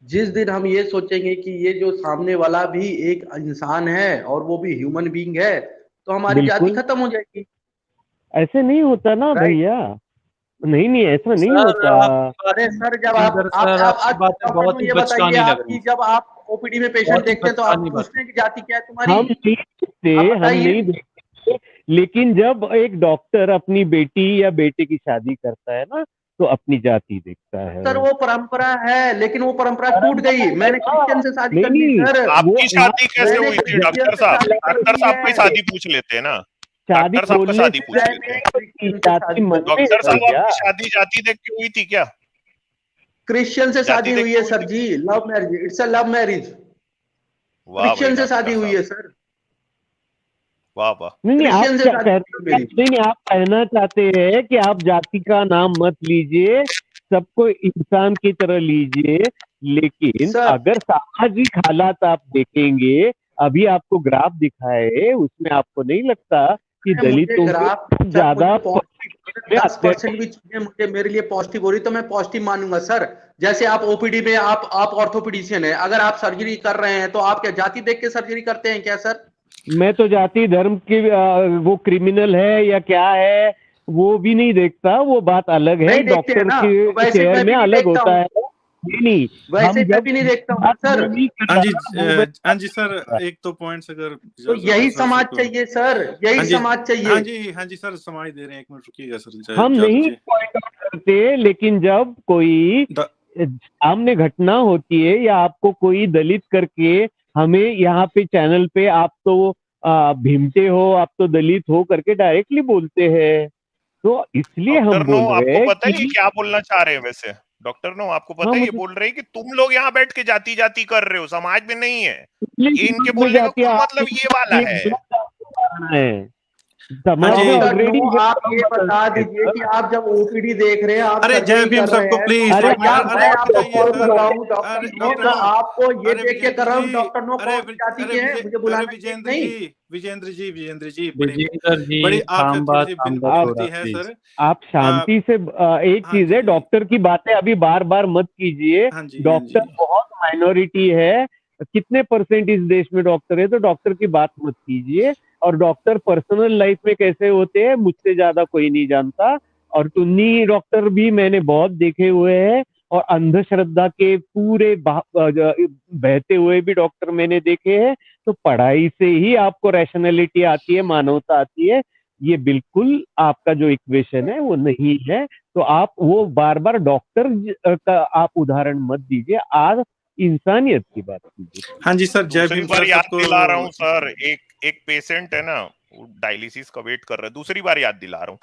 जिस दिन हम ये सोचेंगे कि ये जो सामने वाला भी एक इंसान है और वो भी ह्यूमन बीइंग है, तो हमारी जाति खत्म हो जाएगी। ऐसे नहीं होता ना भैया, नहीं ऐसा नहीं होता। अरे सर जब आप ये बताइए, आपकी जब आप ओपीडी में पेशेंट देखते हैं तो आप पूछते हैं कि जाति क्या है तुम्हारी? हम नहीं देखते, लेकिन जब एक डॉक्टर अपनी बेटी या बेटे की शादी करता है ना तो अपनी जाति देखता है। सर वो परंपरा है, लेकिन वो परंपरा टूट गई। मैंने क्रिश्चियन से शादी कर ली सर। आपकी शादी कैसे हुई थी डॉक्टर साहब? डॉक्टर साहब की शादी पूछ लेते हैं ना, डॉक्टर साहब का शादी पूछ लेते हैं। डॉक्टर साहब आपकी शादी जाति देख के हुई थी क्या? क्रिश्चियन से शादी हुई है sir ji, love marriage, it's a love marriage. Christian से शादी हुई है सर। वाह वाह। नहीं आप कहना चाहते हैं कि आप जाति का नाम मत लीजिए, सबको इंसान की तरह लीजिए, लेकिन अगर सामाजिक हालात आप देखेंगे, अभी आपको ग्राफ दिखाए, उसमें आपको नहीं लगता कि दलितों को ज्यादा 10% भी चीजें मुझे मेरे लिए पॉजिटिव हो रही तो मैं पॉजिटिव मानूंगा सर। जैसे आप ओपीडी में आप ऑर्थोपेडिशियन है, अगर आप सर्जरी कर रहे हैं तो आप क्या जाति देख के सर्जरी करते हैं क्या सर? मैं तो जाति धर्म की वो क्रिमिनल है या क्या है वो भी नहीं देखता, वो बात अलग है। डॉक्टर के चेयर में अलग होता है। नहीं वैसे मैं भी नहीं देखता हूँ सर। हाँ जी सर, एक तो पॉइंट्स अगर तो यही समाज चाहिए सर, यही समाज चाहिए। हाँ जी सर, समाज दे रहे हैं, 1 मिनट रुकिएगा सर। हम नहीं पॉइंट आउट करते, लेकिन जब कोई सामने घटना होती है या आपको कोई दलित करके हमें यहाँ पे चैनल पे आप तो भीमते हो, आप तो दलित हो करके डायरेक्टली बोलते हैं, तो इसलिए हम बोल रहे हैं। आपको पता है क्या बोलना चाह रहे हैं वैसे डॉक्टर नो? आपको पता है ये बोल रहे हैं कि तुम लोग यहाँ बैठ के जाति जाति कर रहे हो, समाज में नहीं है। ये इनके बोलने का मतलब ये वाला है। समाज जी। में डॉक्टर ऑलरेडी नो, आप ये बता दीजिए कि आप जब ओपीडी देख रहे हैं, आप अरे सर्जरी जय भीम कर रहे सबको हैं, प्लीज अरे और यार, मैं आपको बताइए कॉल सर। कर रहा हूँ, डॉक्टर अरे नो, डॉक्टर मैं नो, आपको ये अरे देख के कर रहा हूँ, विजेंद्र डॉक्टर नो जी, कौन सी जाति के हैं, मुझे अरे बुलाना चाहिए विजेंद्र नहीं। जी, विजेंद्र जी बड़ी विजेंद्र जी बड़ी आपसे थांबा थोड़ी सी थांबा थोड़ा विनती है प्लीज। सर। आप शांति से एक हाँ चीज है, जी। डॉक्टर की बातें अभी बार बार मत कीजिए। हाँ जी, हाँ डॉक्टर जी। बहुत माइनॉरिटी है, कितने परसेंट इस देश में डॉक्टर है, तो डॉक्टर की बात मत कीजिए। और डॉक्टर पर्सनल लाइफ में कैसे होते हैं मुझसे ज्यादा कोई नहीं जानता। और टुन्नी डॉक्टर भी मैंने बहुत देखे हुए हैं, और अंधश्रद्धा के पूरे बहते हुए भी डॉक्टर मैंने देखे हैं। तो पढ़ाई से ही आपको रैशनैलिटी आती है, मानवता आती है। ये बिल्कुल आपका जो इक्वेशन है वो नहीं है। तो आप वो बार बार डॉक्टर का आप उदाहरण मत दीजिए, आज इंसानियत की बात कीजिए। हाँ जी सर, जय दूसरी भीम बार सर याद सबको। दिला रहा हूँ सर, एक पेशेंट है ना, वो डायलिसिस का वेट कर रहा है, दूसरी बार याद दिला रहा हूँ।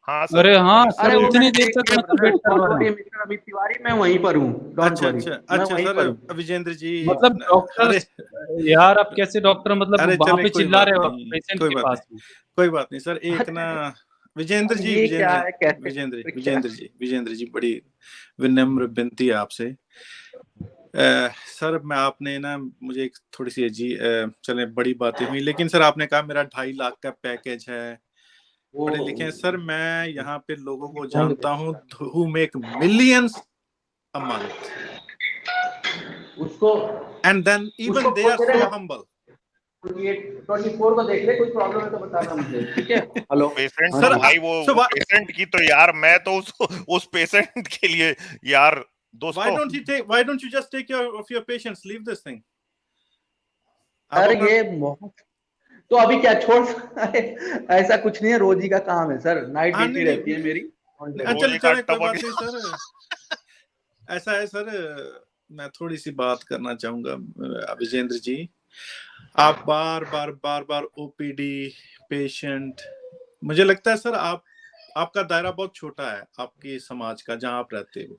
हाँ सर, अरे हाँ प्लीज। सर, अरे वो इतनी मैंने देर देख तक लिया मतलब वेट ब्रदर, डोंट करवाना। वरी मिस्टर अमित तिवारी, मैं वहीं पर हूँ, डोंट अच्छा वरी, अच्छा मैं अच्छा वहीं पर हूँ। सर, विजेंद्र जी मतलब डॉक्टर अरे यार, अब कैसे डॉक्टर मतलब अरे वहां चले पे कोई चिल्ला बात रहे हो नहीं, पेशेंट कोई के बात पास नहीं, में। कोई बात नहीं सर। एक ना विजेंद्र अब जी, ये क्या है, कैसे विजेंद्र जी बड़ी विनम्र विनती है आपसे। सर मैं आपने ना मुझे एक थोड़ी सी चले बड़ी बातें हुई, लेकिन सर आपने कहा मेरा 2.5 लाख का पैकेज है, पढ़े लिखे हैं। सर मैं यहाँ पे लोगों को जानता हूँ who make millions a month, उसको and then even they are so humble. 24 को देख ले, कोई प्रॉब्लम है तो बताना मुझे, ठीक है। हेलो पेशेंट हाँ तो जी। भाई वो पेशेंट की तो यार, मैं तो उस पेशेंट के लिए यार दोस्तों। Why don't you just take care of your patients? Leave this thing. Sir ये तो अभी क्या छोड़, अरे ऐसा कुछ नहीं है, रोजी का काम है सर, नाइट हाँ, ड्यूटी नहीं, रहती है मेरी। चल चले कोई बात नहीं सर। ऐसा है सर, मैं थोड़ी सी बात करना चाहूंगा विजेंद्र जी। आप बार बार ओपीडी पेशेंट, मुझे लगता है सर आपका दायरा बहुत छोटा है, आपके समाज का जहां आप रहते हो।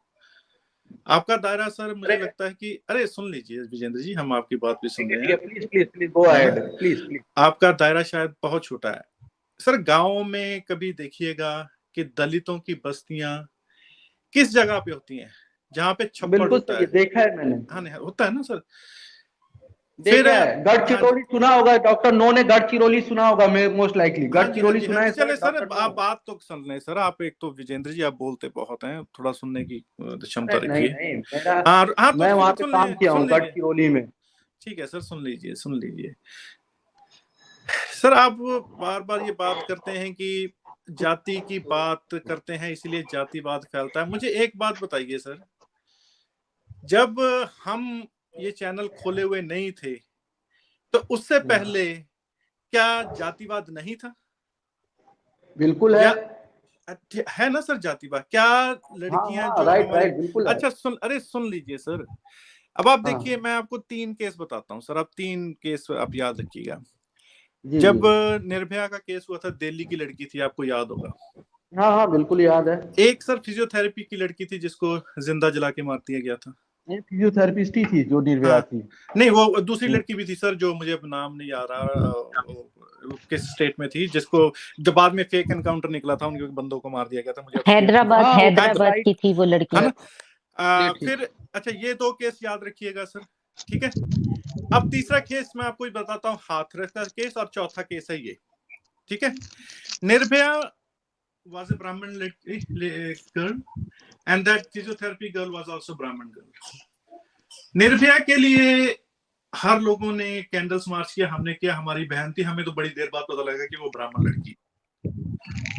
आपका दायरा सर मुझे लगता है कि, अरे सुन लीजिए विजेंद्र जी, हम आपकी बात भी सुन रहे हैं। Please please please go ahead, please. आपका दायरा शायद बहुत छोटा है सर। गांव में कभी देखिएगा कि दलितों की बस्तियां किस जगह पे होती हैं, जहां पे छप्पड़ होता है। देखा है मैंने। हाँ नहीं होता है ना सर। देखा है, गढ़चिरौली सुना होगा, डॉक्टर नो ने गढ़चिरौली सुना होगा, मोस्ट लाइकली गढ़चिरौली सुना है चले सर, डॉक्टर आप बात तो सुन लें सर। आप एक तो विजेंद्र जी आप बोलते बहुत हैं, थोड़ा सुनने की क्षमता नहीं रखिए। मेरा, हाँ मैं तो वहां पे काम किया हूँ सुन लीजिए। गढ़चिरौली में। ठीक है सर, सुन लीजिए सर। आप बार ये बात करते हैं कि जाति की बात करते हैं, इसलिए जातिवाद फैलता है। मुझे एक बात बताइए सर, जब हम ये चैनल खोले हुए नहीं थे तो उससे पहले क्या जातिवाद नहीं था? बिल्कुल है ना सर जातिवाद। क्या लड़कियां जो राइट हमारे बिल्कुल अच्छा सुन लीजिए सर। अब आप देखिए, मैं आपको 3 केस बताता हूँ सर, आप 3 केस आप याद रखिएगा। जब निर्भया का केस हुआ था, दिल्ली की लड़की थी, आपको याद होगा। हाँ बिल्कुल याद है। एक सर फिजियोथेरेपी की लड़की थी जिसको जिंदा जला के मार दिया गया था। फिजियोथेरेपिस्ट ही थी जो निर्भया थी। नहीं, वो दूसरी लड़की भी थी सर, जो मुझे अब नाम नहीं आ रहा, किस स्टेट में थी, जिसको जब बाद में फेक एनकाउंटर निकला था, उनके बंदों को मार दिया गया था। मुझे हैदराबाद की थी वो लड़की, है ना। फिर अच्छा, ये 2 केस याद रखिएगा सर, ठीक है। अब तीसरा केस मैं आपको बताता हूँ, हाथरस का केस, और चौथा केस है ये, ठीक है। Nirbhaya was a Brahmin girl and that physiotherapy girl was also Brahmin girl. Nirbhaya के लिए हर लोगों ने कैंडल्स मार्च किया, हमने किया, हमारी बहन थी। हमें तो बड़ी देर बाद पता लगा कि वो ब्राह्मण लड़की,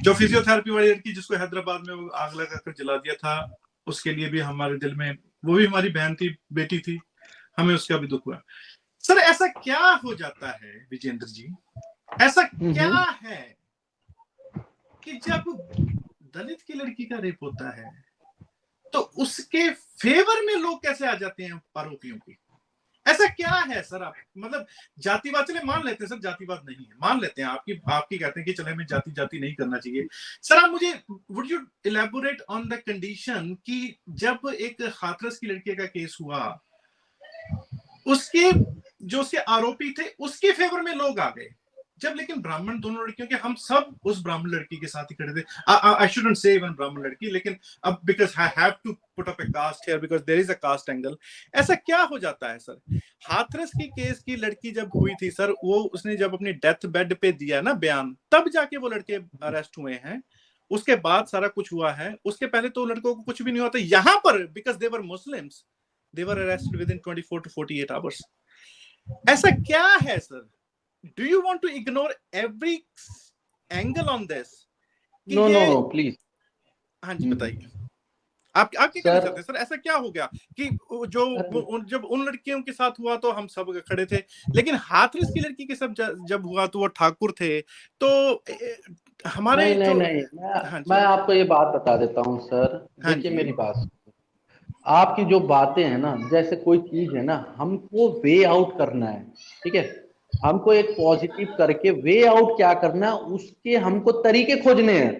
जो फिजियोथेरेपी वाली लड़की जिसको हैदराबाद में वो आग लगाकर जला दिया था, उसके लिए भी हमारे दिल में, वो भी हमारी बहन थी, बेटी थी, हमें उसका भी दुख हुआ। सर ऐसा क्या हो जाता है विजेंद्र जी, ऐसा क्या है कि जब दलित की लड़की का रेप होता है तो उसके फेवर में लोग कैसे आ जाते हैं आरोपियों की? ऐसा क्या है सर? आप मतलब जातिवाद, चले मान लेते हैं सर जातिवाद नहीं है, मान लेते हैं, आपकी कहते हैं कि चले हमें जाति नहीं करना चाहिए। सर आप मुझे would you elaborate on the condition कि जब एक हाथरस की लड़की का केस हुआ, उसके जो उसके आरोपी थे उसके फेवर में लोग आ गए, जब लेकिन ब्राह्मण दोनों लड़कियों के, हम सब उस ब्राह्मण लड़की के साथ ही खड़े थे। आई शुडंट से इवन ब्राह्मण लड़की, लेकिन अब because I have to put up a caste here because there is a caste angle. ऐसा क्या हो जाता है सर? हाथरस की केस की लड़की जब हुई थी सर, वो उसने जब अपनी डेथ बेड पे दिया ना बयान, तब जाके वो लड़के अरेस्ट हुए हैं। उसके बाद सारा कुछ हुआ है, उसके पहले तो लड़कों को कुछ भी नहीं हुआ था। यहाँ पर because they were Muslims, they were arrested within 24 to 48 hours. ऐसा क्या है sir? Do you want to ignore every angle on this? No no please. हाँ जी बताइए, आप क्या कहना चाहते हैं सर? ऐसा क्या हो गया कि जब उन लड़कियों के साथ हुआ तो हम सब खड़े थे, लेकिन हाथरस की लड़की के साथ जब हुआ तो वो ठाकुर थे, तो हमारे नहीं, मैं आपको ये बात बता देता हूँ सर। देखिए मेरी बात, आपकी जो बातें हैं ना, जैसे कोई चीज है ना, हमको वे आउट करना है, ठीक है? हमको एक पॉजिटिव करके वे आउट क्या करना है, उसके हमको तरीके खोजने हैं।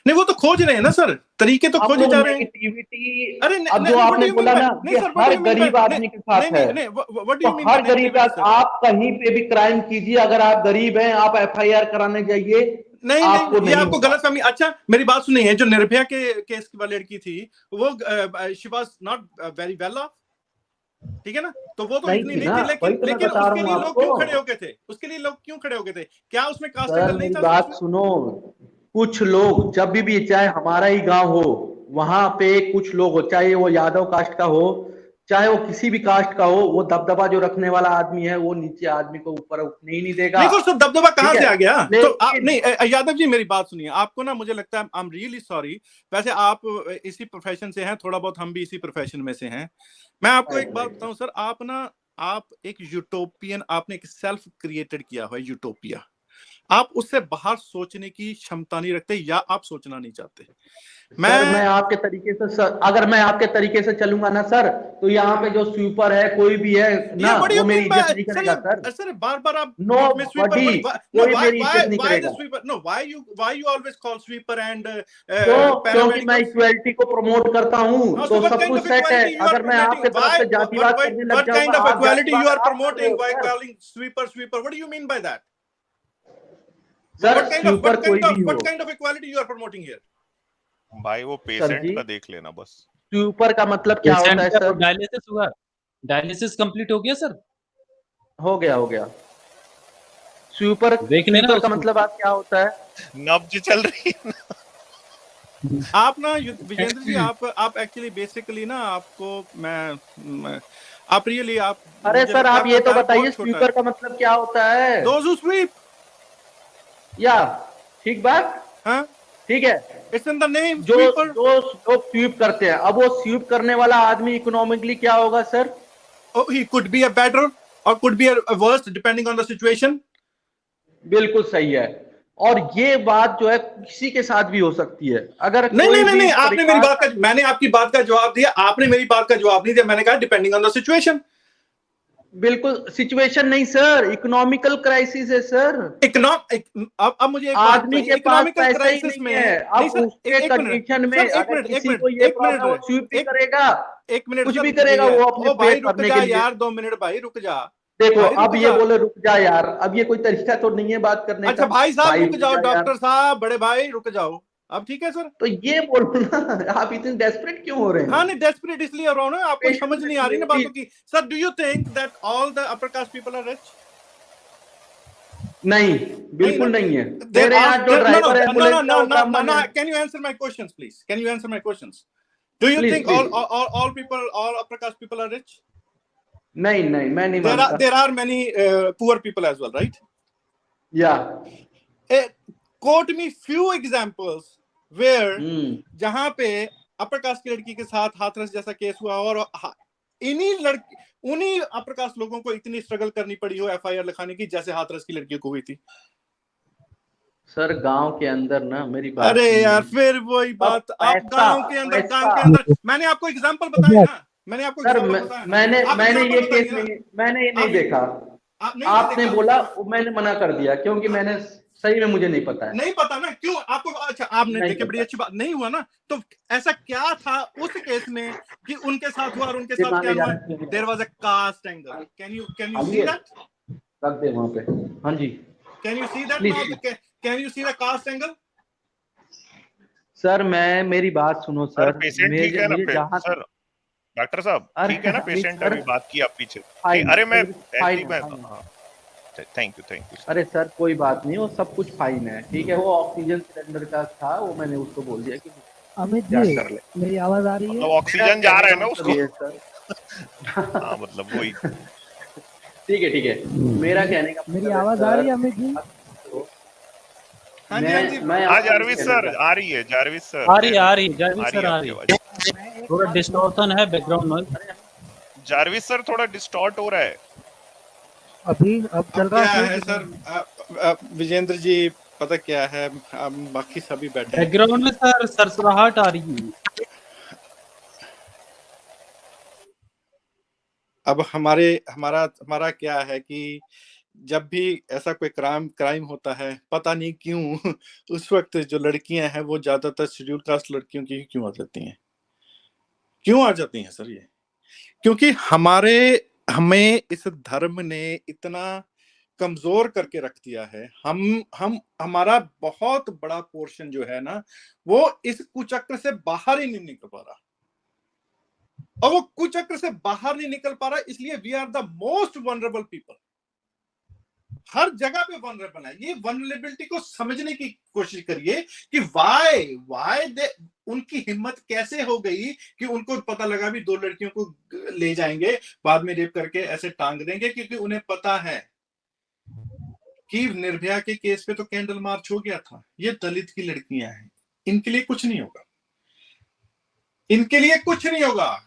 नहीं वो तो खोज रहे हैं ना सर, तरीके तो खोजे जा रहे हैं। नेगेटिविटी, अरे अब जो आपने बोला ना कि हर गरीब आदमी के साथ है, तो हर गरीब का, आप कहीं पे भी क्राइम कीजिए, अगर आप गरीब हैं आप FIR कराने जाइए। नहीं ये आपको गलत फहमी। अच्छा मेरी बात सुनिए, जो निर्भया के केस वाली लड़की थी, वो she was not very well of, ठीक है ना? तो वो तो इतनी नहीं थी, लेकिन उसके लिए लोग क्यों खड़े हो गए थे? उसके लिए लोग क्यों खड़े हो गए थे? क्या उसमें कास्ट एंगल नहीं था? बात सुनो, कुछ लोग जब भी, चाहे हमारा ही गांव हो, वहां पे कुछ लोग हो, चाहे वो यादव कास्ट का हो, चाहे वो किसी भी कास्ट का हो, वो दबदबा जो रखने वाला आदमी है, वो नीचे आदमी को ऊपर उठने ही नहीं देगा। नहीं तो दबदबा कहाँ से आ गया? तो आप नहीं, यादव जी मेरी बात सुनिए, आपको ना, मुझे लगता है, आई एम रियली सॉरी, वैसे आप इसी प्रोफेशन से हैं, थोड़ा बहुत हम भी इसी प्रोफेशन में से हैं। मैं आपको एक बात बताऊं सर, आप एक यूटोपियन, आपने एक सेल्फ क्रिएटेड किया हुआ यूटोपिया, आप उससे बाहर सोचने की क्षमता नहीं रखते, या आप सोचना नहीं चाहते। मैं आपके तरीके से, अगर मैं आपके तरीके से चलूंगा ना सर, तो यहाँ पे जो स्वीपर है, कोई भी है ना, वो मेरी इज्जत नहीं करेगा सर। सर बार आप कोई मेरी इज्जत नहीं करेगा। why you always call sweeper and क्योंकि मैं इक्वालिटी को प्रमोट करता हूँ, तो सब कुछ सेट है। अगर मैं आपके तरफ से जातिवाद करने लग जाऊंगा, what kind of equality you are promoting by calling sweeper? What do you mean by that? Sir, what kind of equality you are promoting here? भाई वो पेशेंट का देख लेना बस। स्वीपर का मतलब क्या होता है सर? डायलिसिस हुआ, डायलिसिस कंप्लीट हो गया सर? हो गया। स्वीपर का मतलब आप क्या होता है? नब्ज चल रही है। आप ना विजेंद्र जी, आप एक्चुअली बेसिकली ना, आपको मैं आप रियली आप, अरे सर आप ये तो बताइए स्वीपर का मतलब क्या होता है? Those who sweep, या ठीक बात, हाँ ठीक है, इट्स इन द नेम। जो लोग स्वीप करते हैं, अब वो स्वीप करने वाला आदमी इकोनॉमिकली क्या होगा sir? He could be a better or could be a worst depending on the situation. बिल्कुल सही है, और ये बात जो है किसी के साथ भी हो सकती है। अगर नहीं आपने मेरी बात का, मैंने आपकी बात का जवाब दिया, आपने मेरी बात का जवाब नहीं दिया। मैंने कहा डिपेंडिंग ऑन द सिचुएशन। बिल्कुल सिचुएशन नहीं सर, इकोनॉमिकल क्राइसिस है सर। अब मुझे आदमी के पास पैसा ही नहीं है, अब उसके कंडीशन में अगर किसी को ये प्रॉब्लम, स्वीप भी करेगा, एक मिनट कुछ भी करेगा, वो अपने भाई रुक जा यार, 2 मिनट भाई रुक जा। देखो अब ये बोले रुक जा यार, अब ये कोई तरीका तो नहीं है बात करने का। अच्छा भाई साहब रुक जाओ, डॉक्टर साहब, बड़े भाई रुक जाओ, अब ठीक है सर? तो ये बोलो ना, आप इतने डेस्परेट क्यों हो रहे हैं? हाँ नहीं, डेस्परेट इसलिए हो रहा हूँ ना, आपको समझ नहीं आ रही ना बातों की। Sir do you think that all the upper caste people are rich? नहीं, बिल्कुल नहीं है। Can you answer my questions please? Can you answer my questions? Do you think all people, all upper caste people are rich? नहीं मैं नहीं मानता। There are many poor people as well, right? Yeah. Quote me few examples where जहां पे upper caste की लड़की के साथ हाथरस जैसा केस हुआ और उन्हीं अपर कास्ट लोगों को इतनी स्ट्रगल करनी पड़ी हो FIR लिखाने की, जैसे हाथरस की लड़की को हुई थी। सर गांव के अंदर ना, मेरी बात, अरे यार फिर वही बात, आप गांव के अंदर मैंने आपको एग्जांपल बताया ना, मैंने आपको मैंने ये केस मैंने ये नहीं देखा। आपने बोला, मैंने मना कर दिया, क्योंकि मैंने सही में मुझे नहीं पता है। नहीं पता ना क्यों आपको? अच्छा आपने देखे, बड़ी अच्छी बात, नहीं हुआ ना, तो ऐसा क्या था उस केस में कि उनके साथ हुआ और उनके साथ क्या हुआ? There was a caste angle. Can you see that? रख दे वहां पे। हाँ जी, Can you see that Please, now? please. Can you see the cast angle? Sir मेरी बात सुनो सर सर, पेशेंट ठीक है ना मुझे जहाँ सर? डॉक्टर साहब अरे ठीक है ना? नहीं पेशेंट सर, अभी बात की आप पीछे। फाइन, अरे मैं फाइन ऐसी है, मैं फाइन है। हाँ, थैंक यू अरे सर कोई बात नहीं, वो सब कुछ फाइन है, ठीक है। वो ऑक्सीजन सिलेंडर का था, वो मैंने उसको बोल दिया कि अमित क्या जी, कर ले। मेरी आवाज आ रही मतलब है? ऑक्सीजन जा रहा है ना उसको? ये सर हाँ मतलब वही। ठीक है, मेरा कहने का मेरी मतलब है आवाज आ रही है सर, अमित जी? हाँ जी, हाँ जी। मैं हाँ आपको जारविस कहना सर चाहता आ रही है, जारविस सर आ रही है जारविस सर आ आपकी रही है। आवाज। थोड़ा डिस्टॉर्शन है, बैकग्राउंड नॉइज। जारविस सर थोड़ा डिस्टॉर्ट हो रहा है। अभी अब चल अब रहा क्या है है सर, विजेंद्र जी, पता क्या है, बाकी सभी बैठे हैं। बैकग्राउंड में सर सरसराहट आ रही है। अब हमारा क्या है कि जब भी ऐसा कोई क्राइम होता है, पता नहीं क्यों उस वक्त जो लड़कियां हैं वो ज्यादातर शेड्यूल कास्ट लड़कियों की क्यों आ जाती हैं? क्यों आ जाती हैं सर? ये क्योंकि हमें इस धर्म ने इतना कमजोर करके रख दिया है। हम हमारा बहुत बड़ा पोर्शन जो है ना, वो इस कुचक्र से बाहर ही नहीं निकल पा रहा, और वो कुचक्र से बाहर नहीं निकल पा रहा, इसलिए we are the most vulnerable people. हर जगह पे वनरेबल है। ये वनरेबिलिटी को समझने की कोशिश करिए कि वाई दे, उनकी हिम्मत कैसे हो गई कि उनको पता लगा भी 2 लड़कियों को ले जाएंगे, बाद में रेप करके ऐसे टांग देंगे, क्योंकि उन्हें पता है कि निर्भया के केस पे तो कैंडल मार्च हो गया था। ये दलित की लड़कियां हैं, इनके लिए कुछ नहीं होगा, इनके लिए कुछ नहीं होगा।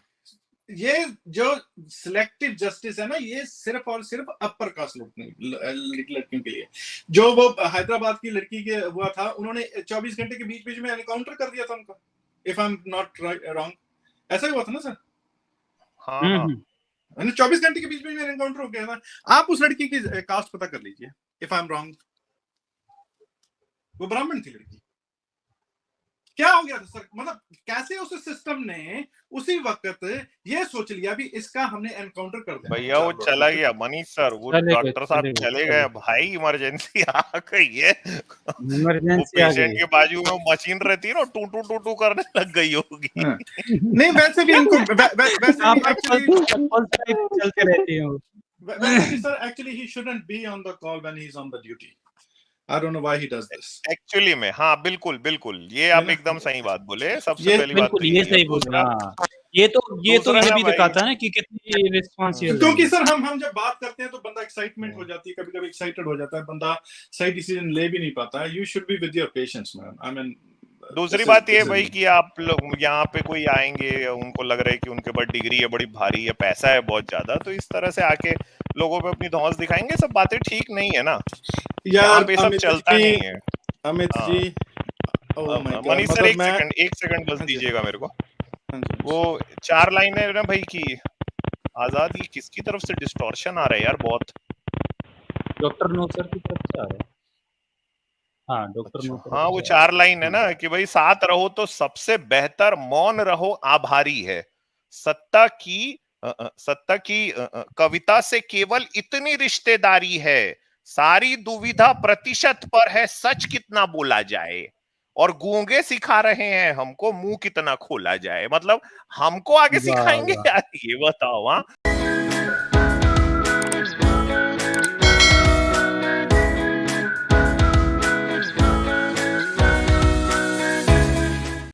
ये जो सिलेक्टिव जस्टिस है ना, ये सिर्फ और सिर्फ अपर कास्ट लड़कियों के लिए। जो वो हैदराबाद की लड़की के हुआ था, उन्होंने 24 घंटे के बीच में एनकाउंटर कर दिया था उनका, if I am not wrong, ऐसा ही हुआ था ना सर? हाँ 24 घंटे के बीच में एनकाउंटर हो गया था। आप उस लड़की की कास्ट पता कर लीजिए, इफ आई एम रॉन्ग। वो ब्राह्मण थी लड़की। क्या हो गया था सर? मतलब कैसे उस सिस्टम ने उसी वक्त ये सोच लिया भी इसका हमने एनकाउंटर कर दिया। भैया वो चला गया मनीष सर, वो डॉक्टर साहब चले गए भाई, इमरजेंसी आ गई है। इमरजेंसी आ पेशेंट गई। के बाजू में वो मशीन रहती है ना, टू टू करने लग गई होगी। नहीं वैसे भी इनको वैसे भी एक्चुअली चलते रहती है। वैसे भी sir, actually he shouldn't be on the call when he is on the duty. I don't know why he does this. Actually में हाँ बिल्कुल ये आप एकदम सही बात बोले। सबसे पहली बात तो ये सही बोल रहा है। ये तो ये भी दिखाता है ना कि कितनी रिस्पॉन्सिबल। क्योंकि सर हम जब बात करते हैं तो बंदा एक्साइटमेंट हो जाती है, कभी एक्साइटेड हो जाता है बंदा, सही डिसीजन ले भी नहीं पाता है। You should be with your patience man. I mean दूसरी बात ये भाई कि आप लोग यहाँ पे कोई आएंगे, उनको लग रहा है कि उनके पास डिग्री है, बड़ी भारी है, पैसा है बहुत ज्यादा, तो इस तरह से आके लोगों पे अपनी धौंस दिखाएंगे, सब बातें ठीक नहीं है ना यार, पे सब चलता नहीं है। अमित जी, मनीष सर एक सेकंड बस दीजिएगा मेरे को। वो 4 लाइन है ना भाई की आजादी किसकी तरफ से डिस्टॉर्शन आ रहा है यार बहुत। डॉक्टर नो सर की तरफ से आ रहा है। हाँ डॉक्टर नो। हाँ वो 4 लाइन है ना कि भाई साथ रहो तो सबसे बेहतर, मौन रहो आभारी है, सत्ता की कविता से केवल इतनी रिश्तेदारी है, सारी दुविधा प्रतिशत पर है, सच कितना बोला जाए, और गूंगे सिखा रहे हैं हमको मुंह कितना खोला जाए। मतलब हमको आगे सिखाएंगे यार, ये बताओ। हाँ